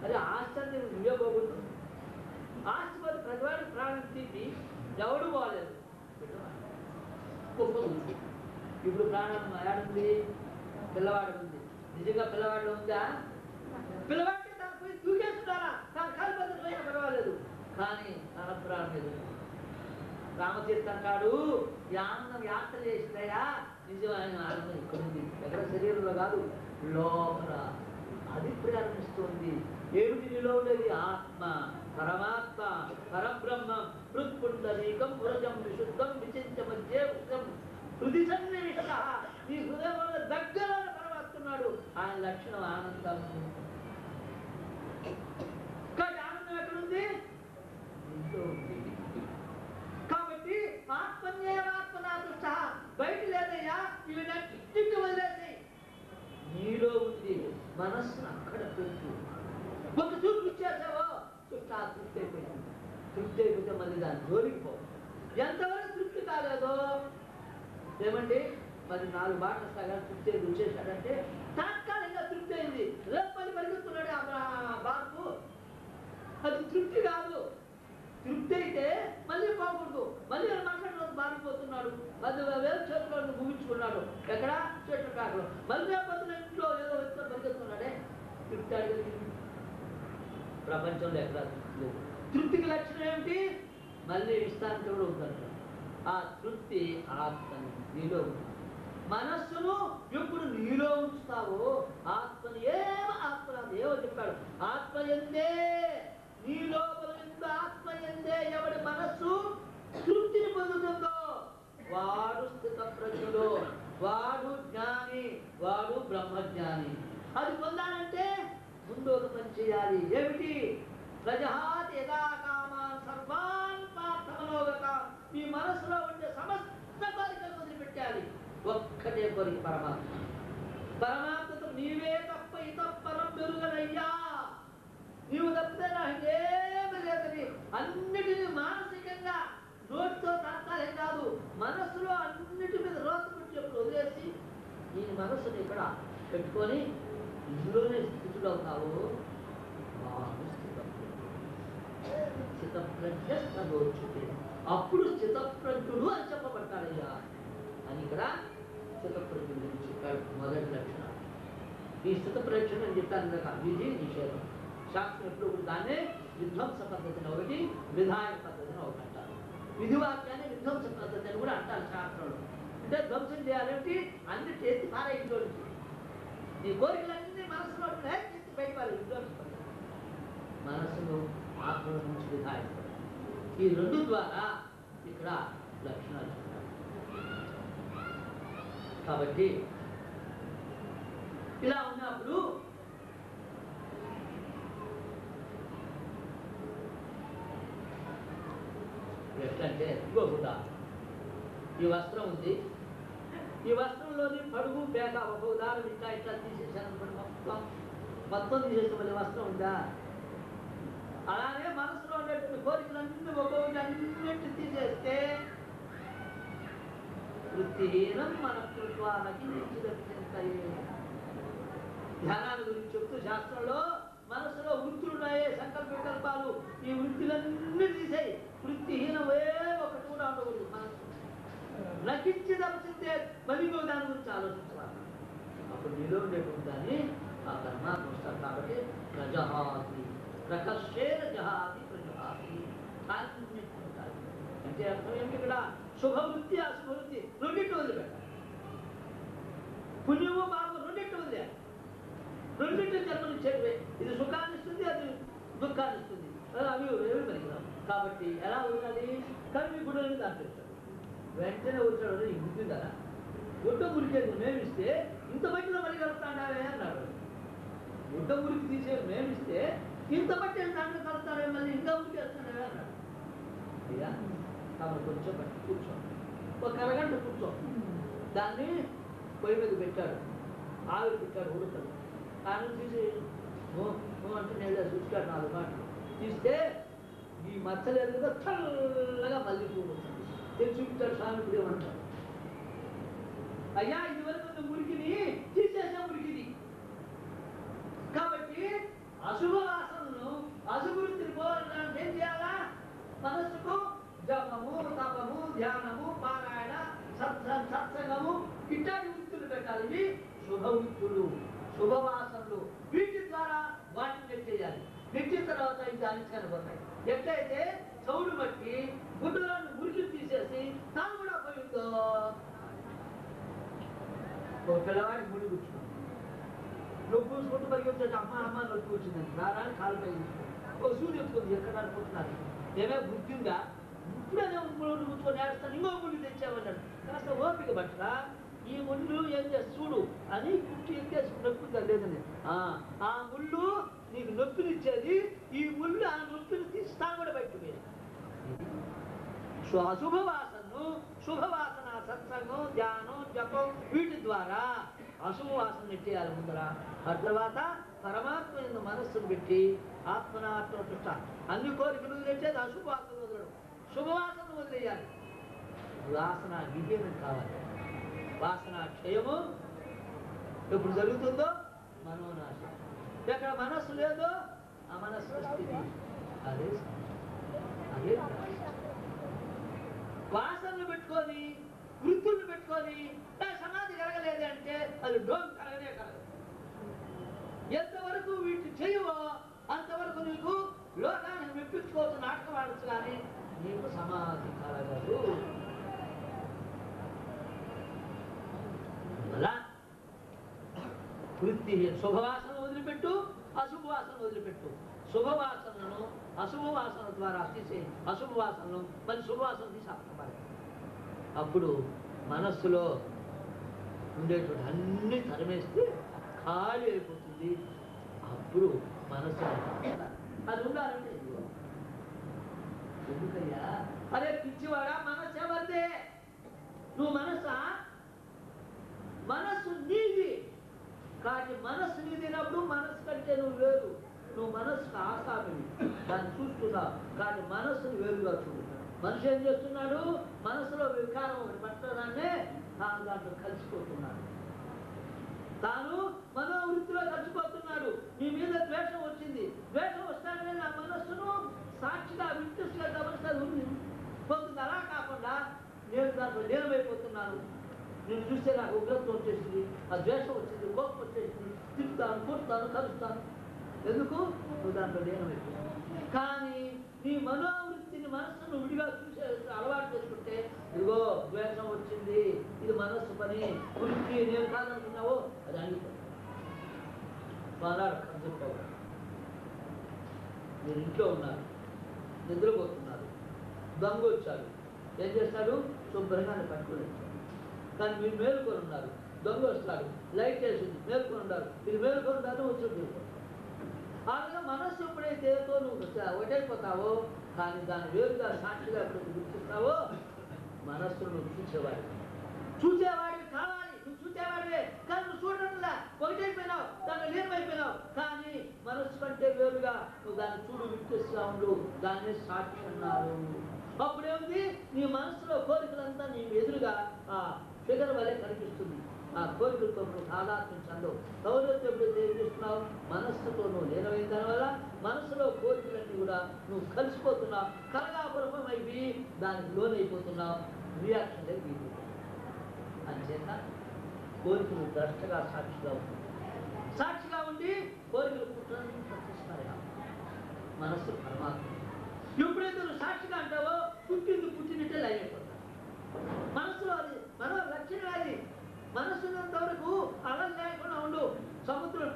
అది ఆస్తి అంటే నువ్వే పోకూడదు. ఆస్తి పోతే ప్రతివాడికి ప్రాణం తీపి ఎవడు పోలేదు. ఇప్పుడు ప్రాణం ఏడుంది? పిల్లవాడు ఉంది. నిజంగా పిల్లవాడు ఉందా? పిల్లవాడికి తను పోయి దూకేస్తున్నారా? తను కలిపి అయినా పర్వాలేదు, కానీ తన ప్రాణం లేదు. రామతీర్థ అంటాడు, ఈ ఆనందం యాత్ర చేసిందయా, నిజమైన ఆనందం ఇక్కడుంది, ఎక్కడ శరీరంలో కాదు, లోపల. అది ప్రయాణిస్తుంది. ఏమిటి నీలో ఉండేది? ఆత్మ, పరమాత్మ, పరబ్రహ్మం, హృత్పుండరీకం, పురజం విశుద్ధం, విచింత మధ్య ఉత్తం, హృది సన్నివిష్ట. నీ హృదయంలో దగ్గరలో పరమాత్మున్నాడు. ఆయన లక్షణం ఆనందం. కానీ ఆనందం ఎక్కడుంది? ఇంట్లో ఉంది. కాబట్టి ఆత్మన్యేవాత్మనాదృష్ట. బయట లేదయ్యా, ఇవి ఇంటికి వదిలేసి నీలో ఉంది. మనస్సును అక్కడ పెట్టు. ఒక చూపు ఇచ్చేసావో చుట్టూ ఆ తృప్తి అయిపోయింది. తృప్తి అయిపోతే మళ్ళీ దాని జోలికి పో. ఎంతవరకు తృప్తి కాలేదో ఏమండి, మరి 4 బాటలు సగా తృప్తి వచ్చేసాడంటే తాత్కాలికంగా తృప్తి అయింది. రేపు పరిగెత్తున్నాడు ఆ బాబు, అది తృప్తి కాదు. తృప్తి అయితే మళ్ళీ పోకూడదు. మళ్ళీ మాట్లాడిన బారిపోతున్నాడు. 10,000 చేతుల్లో ముగించుకున్నాడు. ఎక్కడ? చెట్టు కాకలో. మళ్ళీ పొద్దున ఇంట్లో ఏదో వ్యక్తిలో పరిగెత్తున్నాడే. తృప్తి అడిగింది ప్రపంచంలో ఎక్కడ లేదు. తృప్తికి లక్షణం ఏమిటి? మళ్ళీ ఇష్టానికి కూడా ఉందంట. ఆ తృప్తి ఆత్మని నీలో ఉంది. మనస్సును ఎప్పుడు నీలో ఉంచుతావో ఆత్మని ఏమో చెప్పాడు. ఆత్మ ఎందే, నీ లోపల ఆత్మ ఎందే ఎవడి మనస్సు తృప్తిని పొందుతుందో వాడు స్థిత ప్రజ్ఞుడు, వాడు జ్ఞాని, వాడు బ్రహ్మజ్ఞాని. అది పొందాలంటే ముందు ఒక పని చేయాలి. ఏమిటి? ప్రజహాతి యదా కామాన్ సర్వాన్ పార్థమనోగతాన్. మీ మనసులో ఉండే సమస్త కోరికలు వదిలిపెట్టాలి. ఒక్కటే కోరిక పరమాత్మ. పరమాత్మతో నీవే తప్ప ఇతప్పరం పెరుగనయ్యా, నీవు తప్పితే నాకు ఏమి లేదని అన్నిటినీ మానసికంగా నోటితో తాత్కాలికం కాదు, మనస్సులో అన్నిటి మీద రోతపెట్టేప్పుడు వదిలేసి ఈ మనస్సుని ఇక్కడ పెట్టుకొని ఇందులోనే స్థితులు అవుతావు. స్థితప్రజ్ఞోచ్చుతే, అప్పుడు స్థితప్రజ్ఞుడు అని చెప్పబడతాడయ్యా అని ఇక్కడ స్థితప్రజ్ఞుడు గురించి చెప్పాడు. మొదటి లక్షణం ఈ స్థితప్రజ్ఞ అని చెప్పాను కదా, విధి నిషేధం. శాస్త్రం ఎప్పుడు దాన్నే విధ్వంస పద్ధతిని ఒకటి, విధాయక పద్ధతిని ఒకటి అంటారు. విధివాక్యాన్ని విధ్వంస పద్ధతి అని కూడా అంటారు శాస్త్రంలో. అంటే ధ్వంసం చేయాలంటే అన్ని చేసి పారే ఇంట్లో నుంచి. నీ కోరికలన్నీ మనసులో చేసి బయటపడాలి. విధ్వంస పద్ధతి మనసును ఆత్మ నుంచి విధాయక పద్ధతి. ఈ రెండు ద్వారా ఇక్కడ లక్షణాలు చెప్తారు. కాబట్టి ఇలా ఉన్నప్పుడు ఎట్లంటే ఇంకొకట, ఈ వస్త్రం ఉంది, ఈ వస్త్రంలోని పడుగు పేక ఒక ఉదాహరణ ఇట్లా ఇట్లా తీసేసాను అనుకోండి, మొత్తం తీసేసిన మళ్ళీ వస్త్రం ఉందా? అలానే మనసులో ఉండేటువంటి కోరికలన్నీ ఒక్కొక్కటి అన్నింటి తీసేస్తే వృత్తిహీనం మన కృత్వాలకి ధ్యానాల గురించి చెప్తూ శాస్త్రంలో మనసులో వృత్తులు ఉన్నాయే, సంకల్ప వికల్పాలు, ఈ వృత్తులన్నీ తీసేయి. వృత్తిహీనమే ఒకటి కూడా ఉండకూడదు. మనసు నటించదలసిందే, మళ్ళీ దాని గురించి ఆలోచించాలి. అప్పుడు నీలో ఉండేటువంటి దాన్ని ఆ పరమాత్మ వస్తారు. కాబట్టి ప్రజహాతి ప్రకర్షేణ జహాతి ప్రజహాతి అన్నింటారు. అంటే అర్థం ఏమిటి? ఇక్కడ శుభవృత్తి అశుభవృత్తి రెండింటి వదిలిపెట్టాలి. పుణ్యము పాపం రెండింటి వదిలేయాలి. రెండింటి జన్మనిచ్చేటివే. ఇది సుఖాన్ని ఇస్తుంది, అది దుఃఖాన్ని ఇస్తుంది. అవి ఏమి పనికిరావు. కాబట్టి ఎలా వదలాలి? కవి గుడ్డలని దాంట్లో వెంటనే వచ్చాడు. ఈ బుద్ధి కదా గుడ్డ మురికేది మేమిస్తే ఇంత మట్టిలో మళ్ళీ కలుపుతాడావే అన్నాడు. గుడ్డ మురికి తీసేది మేమిస్తే ఇంత మట్టి దాంట్లో కలుపుతాడే, మళ్ళీ ఇంకా మురికేస్తాడే అన్నాడు. అయ్యా కాబట్టి కొంచెం పట్టి కూర్చో, ఒక అరగంట కూర్చో. దాన్ని పొయ్యి మీద పెట్టాడు, ఆవిరి పెట్టాడు, ఉడకలు. ఆయన తీసి అంటే నేను చూసుకాడు 4 మాటలు తీస్తే ఈ మచ్చలేదు కదా చల్లగా మళ్ళీ చూపుతుంది. తెలిసి చూపించాడు స్వామి. ఇప్పుడు ఏమంటాడు? అయ్యా ఇదివరకు ఉన్న మురికిని తీసేసా మురికిది. కాబట్టి అశుభ వాసనను అశుభవృత్తిని పోవాలంటే ఏం చేయాలా? మనస్సుకు జపము, తపము, ధ్యానము, పారాయణ, సత్సంగము ఇట్లాంటి వృత్తులు పెట్టాలి. ఇవి శుభవృత్తులు, శుభవాసనలు. వీటి ద్వారా వాటిని నెట్టేయాలి. నెట్టిన తర్వాత ఇది దానికి కనబడతాయి. ఎట్లయితే చౌడు బట్టి గుడ్డలను మురికి తీసేసి తాను కూడా పోయిందో. ఒక పిల్లవాడికి ముడి కూర్చున్నాం, నువ్వు పూసుకుంటూ పరిగెత్తాడు. అమ్మ అమ్మ నొప్పి కూర్చుందని రారాని కాలు పై ఒక సూది ఎత్తుకుంది. ఎక్కడ అనుకుంటున్నారు? ఏమే బుద్ధి ఉందా? ఇప్పుడే ముళ్ళు కూర్చొని నేస్తాను, ఇంకో ముళ్ళు తెచ్చామన్నాడు. కాస్త ఓపిక పట్టరా, ఈ ముళ్ళు ఏం చేస్తా చూడు అని కుట్టి ఎత్తేసి నొప్పిందా లేదని. ఆ ముళ్ళు నీకు నొప్పినిచ్చేది, ఈ ముళ్ళు ఆ నొప్పిని తీసి తాను కూడా బయటకు పోయింది. అశుభవాసనను శుభవాసన, సత్సంగం, ధ్యానం, జపం వీటి ద్వారా అశుభవాసన నెట్టేయాలి ముందర. ఆ తర్వాత పరమాత్మ ఎందు మనస్సును పెట్టి ఆత్మనాత్మకృష్ట అన్ని కోరికలు వదిలేసేది అశుభవాసన వదలడం, శుభవాసన వదిలేయాలి. వాసన విజయం కావాలి. వాసన క్షయము ఎప్పుడు జరుగుతుందో మనోనాశం. ఎక్కడ మనస్సు లేదో ఆ మనస్సు స్థితి అదే అదే. వాసనలు పెట్టుకొని వృత్తులు పెట్టుకొని సమాధి కలగలేదు అంటే అది డోమ్ కలగనే కలగదు. ఎంతవరకు వీటి చేయవో అంతవరకు నీకు లోకాన్ని మెప్పించుకోవచ్చు, నాటకం ఆడచ్చు, కానీ నీకు సమాధి కలగదు. అలా వృత్తి శుభవాసన వదిలిపెట్టు, అశుభవాసన వదిలిపెట్టు. శుభవాసనను అశుభవాసన ద్వారా తీసే అశుభవాసనను మరి శుభవాసన తీసి అప్పపడాలి. అప్పుడు మనస్సులో ఉండేటువంటి అన్ని తరిమేస్తే ఖాళీ అయిపోతుంది. అప్పుడు మనస్సు అది ఉండాలంటే ఎందుకయ్యా? అరే పిచ్చివాడా, మనస్సు ఎవరిదే? నువ్వు మనస్సు నీది. కానీ మనస్సు నీదినప్పుడు మనస్సు కంటే నువ్వు వేరు. నువ్వు మనస్సుకు ఆసామివి, దాన్ని చూస్తున్నావు. కానీ మనస్సును వేరుగా చూడు. మనిషి ఏం చేస్తున్నాడు? మనసులో వికారం ఒకటి పట్టడాన్నే తాను దాంట్లో కలిసిపోతున్నాడు. తాను మనోవృత్తిలో కలిసిపోతున్నాడు. నీ మీద ద్వేషం వచ్చింది, ద్వేషం వస్తానే నా మనస్సును సాక్షిగా వింటుగా గమనిస్తుంది ఉంది పోతుంది. అలా కాకుండా నేను దాంట్లో లీనమైపోతున్నాను. నేను చూస్తే నాకు ఉగ్రత్వం వచ్చేసింది, ఆ ద్వేషం వచ్చింది, కోపం వచ్చేసింది, తిప్పుతాను, కొడతాను, కలుస్తాను. ఎందుకు? నువ్వు దాంట్లో లీనమైపోతున్నావు. కానీ నీ మనోవృత్తిని మనస్సును విడిగా చూసే అలవాటు చేసుకుంటే, ఇదిగో ద్వేషం వచ్చింది, ఇది మనస్సు పని, వృత్తి నేను కాదనుకున్నావో అది అడిగిపోతుంది. మీరు ఇంట్లో ఉన్నారు, నిద్రపోతున్నారు, దొంగ వచ్చాడు. ఏం చేస్తాడు? శుభ్రంగా పట్టుకుని వచ్చాడు. కానీ మీరు మేలుకొని ఉన్నారు, దొంగ వస్తాడు, లైట్ వేసింది, మేలుకొని ఉన్నారు, మీరు మేలుకొని ఉన్నారు, వచ్చి అలాగే మనస్సు ఎప్పుడైతే నువ్వు ఒకటైపోతావో, కానీ దాన్ని వేరుగా సాక్షిగా ఎప్పుడైతే గుర్తిస్తావో మనస్సును నువ్వు చూసేవాడివి కావాలి. నువ్వు చూసేవాడివే, కానీ నువ్వు చూడడంలా ఒకటైపోయినావు, దాన్ని లీనమైపోయినావు. కానీ మనస్సు కంటే వేరుగా నువ్వు దాన్ని చూడు, వినిపిస్తా ఉండు, దాన్ని సాక్షి అన్నారు. అప్పుడేముంది? నీ మనస్సులో కోరికలంతా నీ ఎదురుగా ఆ ఫిగర్ వలె కనిపిస్తుంది. ఆ కోరికలతో నువ్వు తాదాత్మ్యం చెందవు. ఎవరైతే ఎప్పుడైతే ఏం చేస్తున్నావు? మనస్సుతో నువ్వు లీనమైన దానివల్ల మనస్సులో కోరికలన్నీ కూడా నువ్వు కలిసిపోతున్నావు, కలగాపురమం అయిపోయి దానికి లోనైపోతున్నావు, రియాక్షన్ అయిపోయింది. అంచేత కోరికలు ద్రష్టగా సాక్షిగా ఉంటుంది. సాక్షిగా ఉండి కోరికలు పుట్టడానికి ప్రతిష్టాయి. మనస్సు పరమాత్మ. ఎప్పుడైతే నువ్వు సాక్షిగా అంటావో పుట్టినట్టే లైపోతారు. మనసులో అది మన లక్ష్యం అది. మనసున్నంత వరకు అలా లేకుండా ఉండు. సముద్రం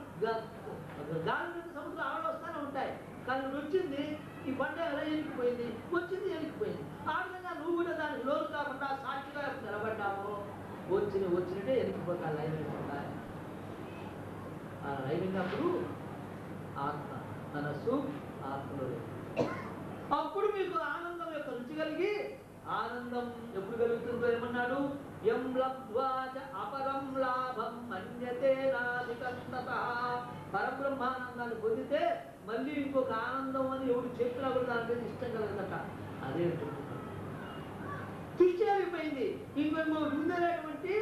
గాలి మీద సముద్రం అలలు వస్తూనే ఉంటాయి. కానీ వచ్చింది ఈ బండ ఎలా ఎనికిపోయింది, వచ్చింది ఎనికిపోయింది. ఆ విధంగా నువ్వు కూడా దానికి లోను కాకుండా సాక్షిగా నిలబడ్డావు. వచ్చినట్టే ఎనికిపోతా లైవ్ అయిపోతాయి. ఆ లైవ్ అయినప్పుడు ఆత్మ మనస్సు ఆత్మలో అప్పుడు మీకు ఆనందం యొక్క రుచి కలిగి, ఆనందం ఎప్పుడు కలుగుతుందో ఏమన్నాడు, ఎం లబ్ధ్వాచ అపరం లాభం మన్యతే నాధికస్తతః. పరబ్రహ్మానందాన్ని పొందితే మళ్ళీ ఇంకొక ఆనందం అని ఎవరు చెప్పినా కూడా దాని మీద ఇష్టం కలగదట. అదే చెప్తున్నాడు. దృష్టి అయిపోయింది. ఇంకొక ముందరేటువంటి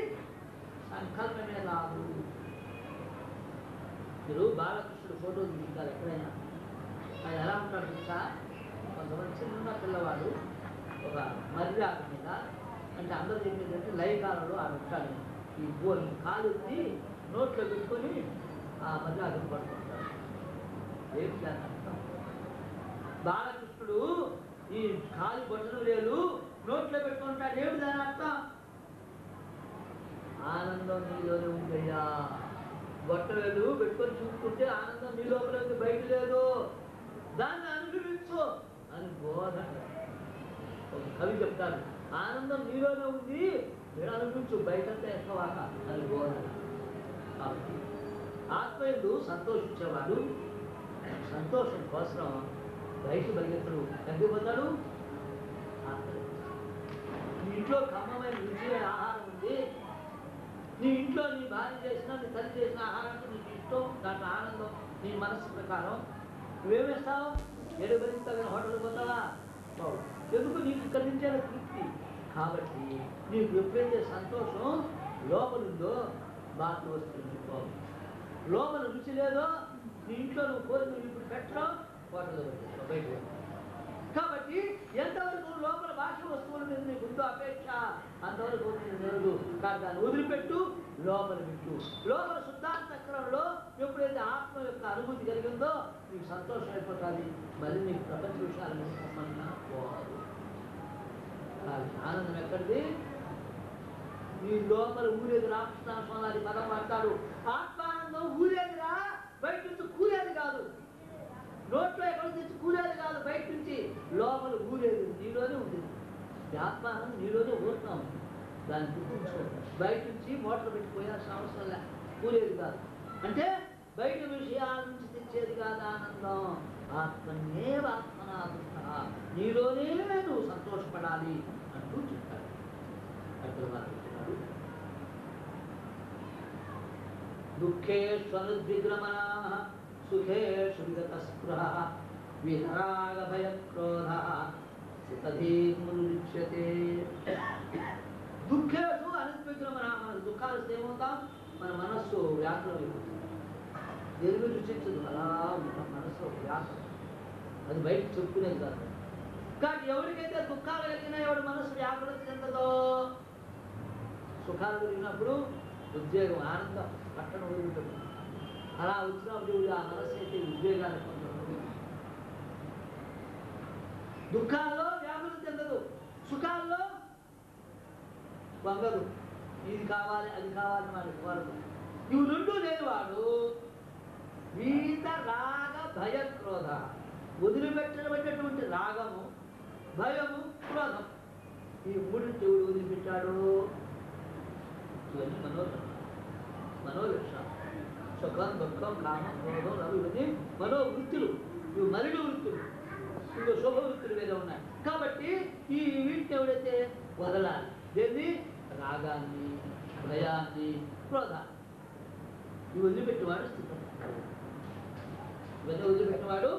సంకల్పమే రాదు. మీరు బాలకృష్ణుడు ఫోటో తీసుకుంటారు ఎక్కడైనా, ఆయన ఎలా ఉంటాడు తెలుసా? కొంతమంది చిన్న పిల్లవాడు ఒక మర్యాద మీద, అంటే అందరూ చెప్పేదంటే లయకాలంలో ఆడు ఉంటాడు. ఈ కాలు నోట్లో పెట్టుకొని ఆ మర్యాదను పడుకుంటాడు. ఏమి చేస్తాం? బాలకృష్ణుడు ఈ కాలు బొట్టను వేలు నోట్లో పెట్టుకుంటాడు. ఏమిటి దాని అర్థం? ఆనందం నీలోనే ఉందయ్యా. బొట్టవేలు పెట్టుకొని చూసుకుంటే ఆనందం నీ లోపల బయట లేదు, దాన్ని అనుభవించు అని బోధ. ఒక కవి చెప్తాడు, ఆనందం నీలోనే ఉంది, మీరు అనుభవించు, బయటంతా ఎక్కవాక అని బోధ. కాబట్టి ఆత్మయందు సంతోషించేవాడు సంతోషం కోసం బయట పరిగెత్తడు. ఎక్కడికి పోతాడు? నీ ఇంట్లో కమ్మమైన రుచిమైన ఆహారం ఉంది, నీ ఇంట్లో నీ భార్య చేసిన నీ తల్లి చేసిన ఆహారానికి నీకు ఇష్టం, దాంట్లో ఆనందం నీ మనస్సు ప్రకారం. నువ్వేమేస్తావు? ఎడబరిస్తావు, హోటల్కి పోతావా? ఎందుకు? నీకు ఇక్కడి నుంచే తృప్తి. కాబట్టి నీకు ఎప్పుడైతే సంతోషం లోపలుందో బాగా వస్తుంది. లోపల రుచి లేదో నీ ఇంట్లో నువ్వు కోరిక ఇప్పుడు పెట్టడం, హోటల్లో పెట్టేస్తావు, బయట. కాబట్టి ఎంతవరకు లోపల భాష వస్తువుల మీద నీకు ఉందో అపేక్ష, అంతవరకు లేదు. కానీ దాన్ని వదిలిపెట్టు, లోపల పెట్టు. లోపల శుద్ధాంత చక్రంలో ఎప్పుడైతే ఆత్మ యొక్క అనుభూతి కలిగిందో నీకు సంతోషం అయిపోతుంది. మళ్ళీ నీకు ప్రపంచ విషయాలను సంబంధం పోవాలి. ఆనందం ఎక్కడిది? నీ లోపల ఊరేది. రామకృష్ణ స్వామి పదం వాడతాడు, ఆత్మానందం ఊరేదిరా, బయట నుంచి కూరేది కాదు. నోట్లో ఎక్కడి నుంచి కూరేది కాదు, బయట నుంచి లోపల ఊరేది నీలోనే ఉంటుంది. ఆత్మానందం నీలోనే ఊరుతాం. దాన్ని గుర్తుంచుకో. బయట నుంచి మోటార్ పెట్టిపోయాల్సిన అవసరం లే, కూరేది కాదు. అంటే బయట విషయాల నుంచి తెచ్చేది కాదు ఆనందం. ఆత్మనే ఆత్మనాథ, నీలోనే నువ్వు సంతోషపడాలి అంటూ చెప్తాడు. అక్కడ వాళ్ళు చెప్తున్నాడు, దుఃఖేష్వనుద్విగ్రమణ సుఖేషు విగతస్పృహ విరాగ భయక్రోధ సితధీముచ్యతే. దుఃఖేషు అనుద్విగ్రమణ. మన దుఃఖాలు వస్తే ఏమవుతాం? మన మనస్సు వ్యాకులం అయిపోతుంది. దేని రుచించదు, అలా మన మనస్సు వ్యాకులం. అది బయటకు చెప్పుకునేది కాదు. కానీ ఎవరికైతే దుఃఖాలు కలిగినా ఎవరి మనస్సు వ్యాకులం చెందదో, సుఖాలు కలిగినప్పుడు ఉద్వేగం ఆనందం పట్టణ వదులుతుంది. అలా వచ్చినప్పుడు ఆ మనస్సు అయితే ఉద్వేగాన్ని పొందదు. దుఃఖాల్లో వ్యాకులం చెందదు, సుఖాల్లో వంగదు. ఇది కావాలి అది కావాలి వాడికి కోరదు. ఇవి రెండు లేని వాడు వీత రాగ భయ క్రోధ. వదిలిపెట్టబడినటువంటి రాగము, భయము, క్రోధం, ఈ మూడు దేవుడు వదిలిపెట్టాడు. ఇవన్నీ మనోలక్షణాలు. సుఖం, దుఃఖం, కామం, క్రోధం, రవి, ఇవన్నీ మనోవృత్తులు. ఇవి మరిడు వృత్తులు, ఇంకో శుభ వృత్తులు వేరే ఉన్నాయి. కాబట్టి ఈ వీటిని ఎవడైతే వదలాలి, దేన్ని? రాగాన్ని, భయాన్ని, క్రోధాన్ని. ఇవి వదిలిపెట్టేవాడు స్థితం. ఇవన్నీ వదిలిపెట్టేవాడు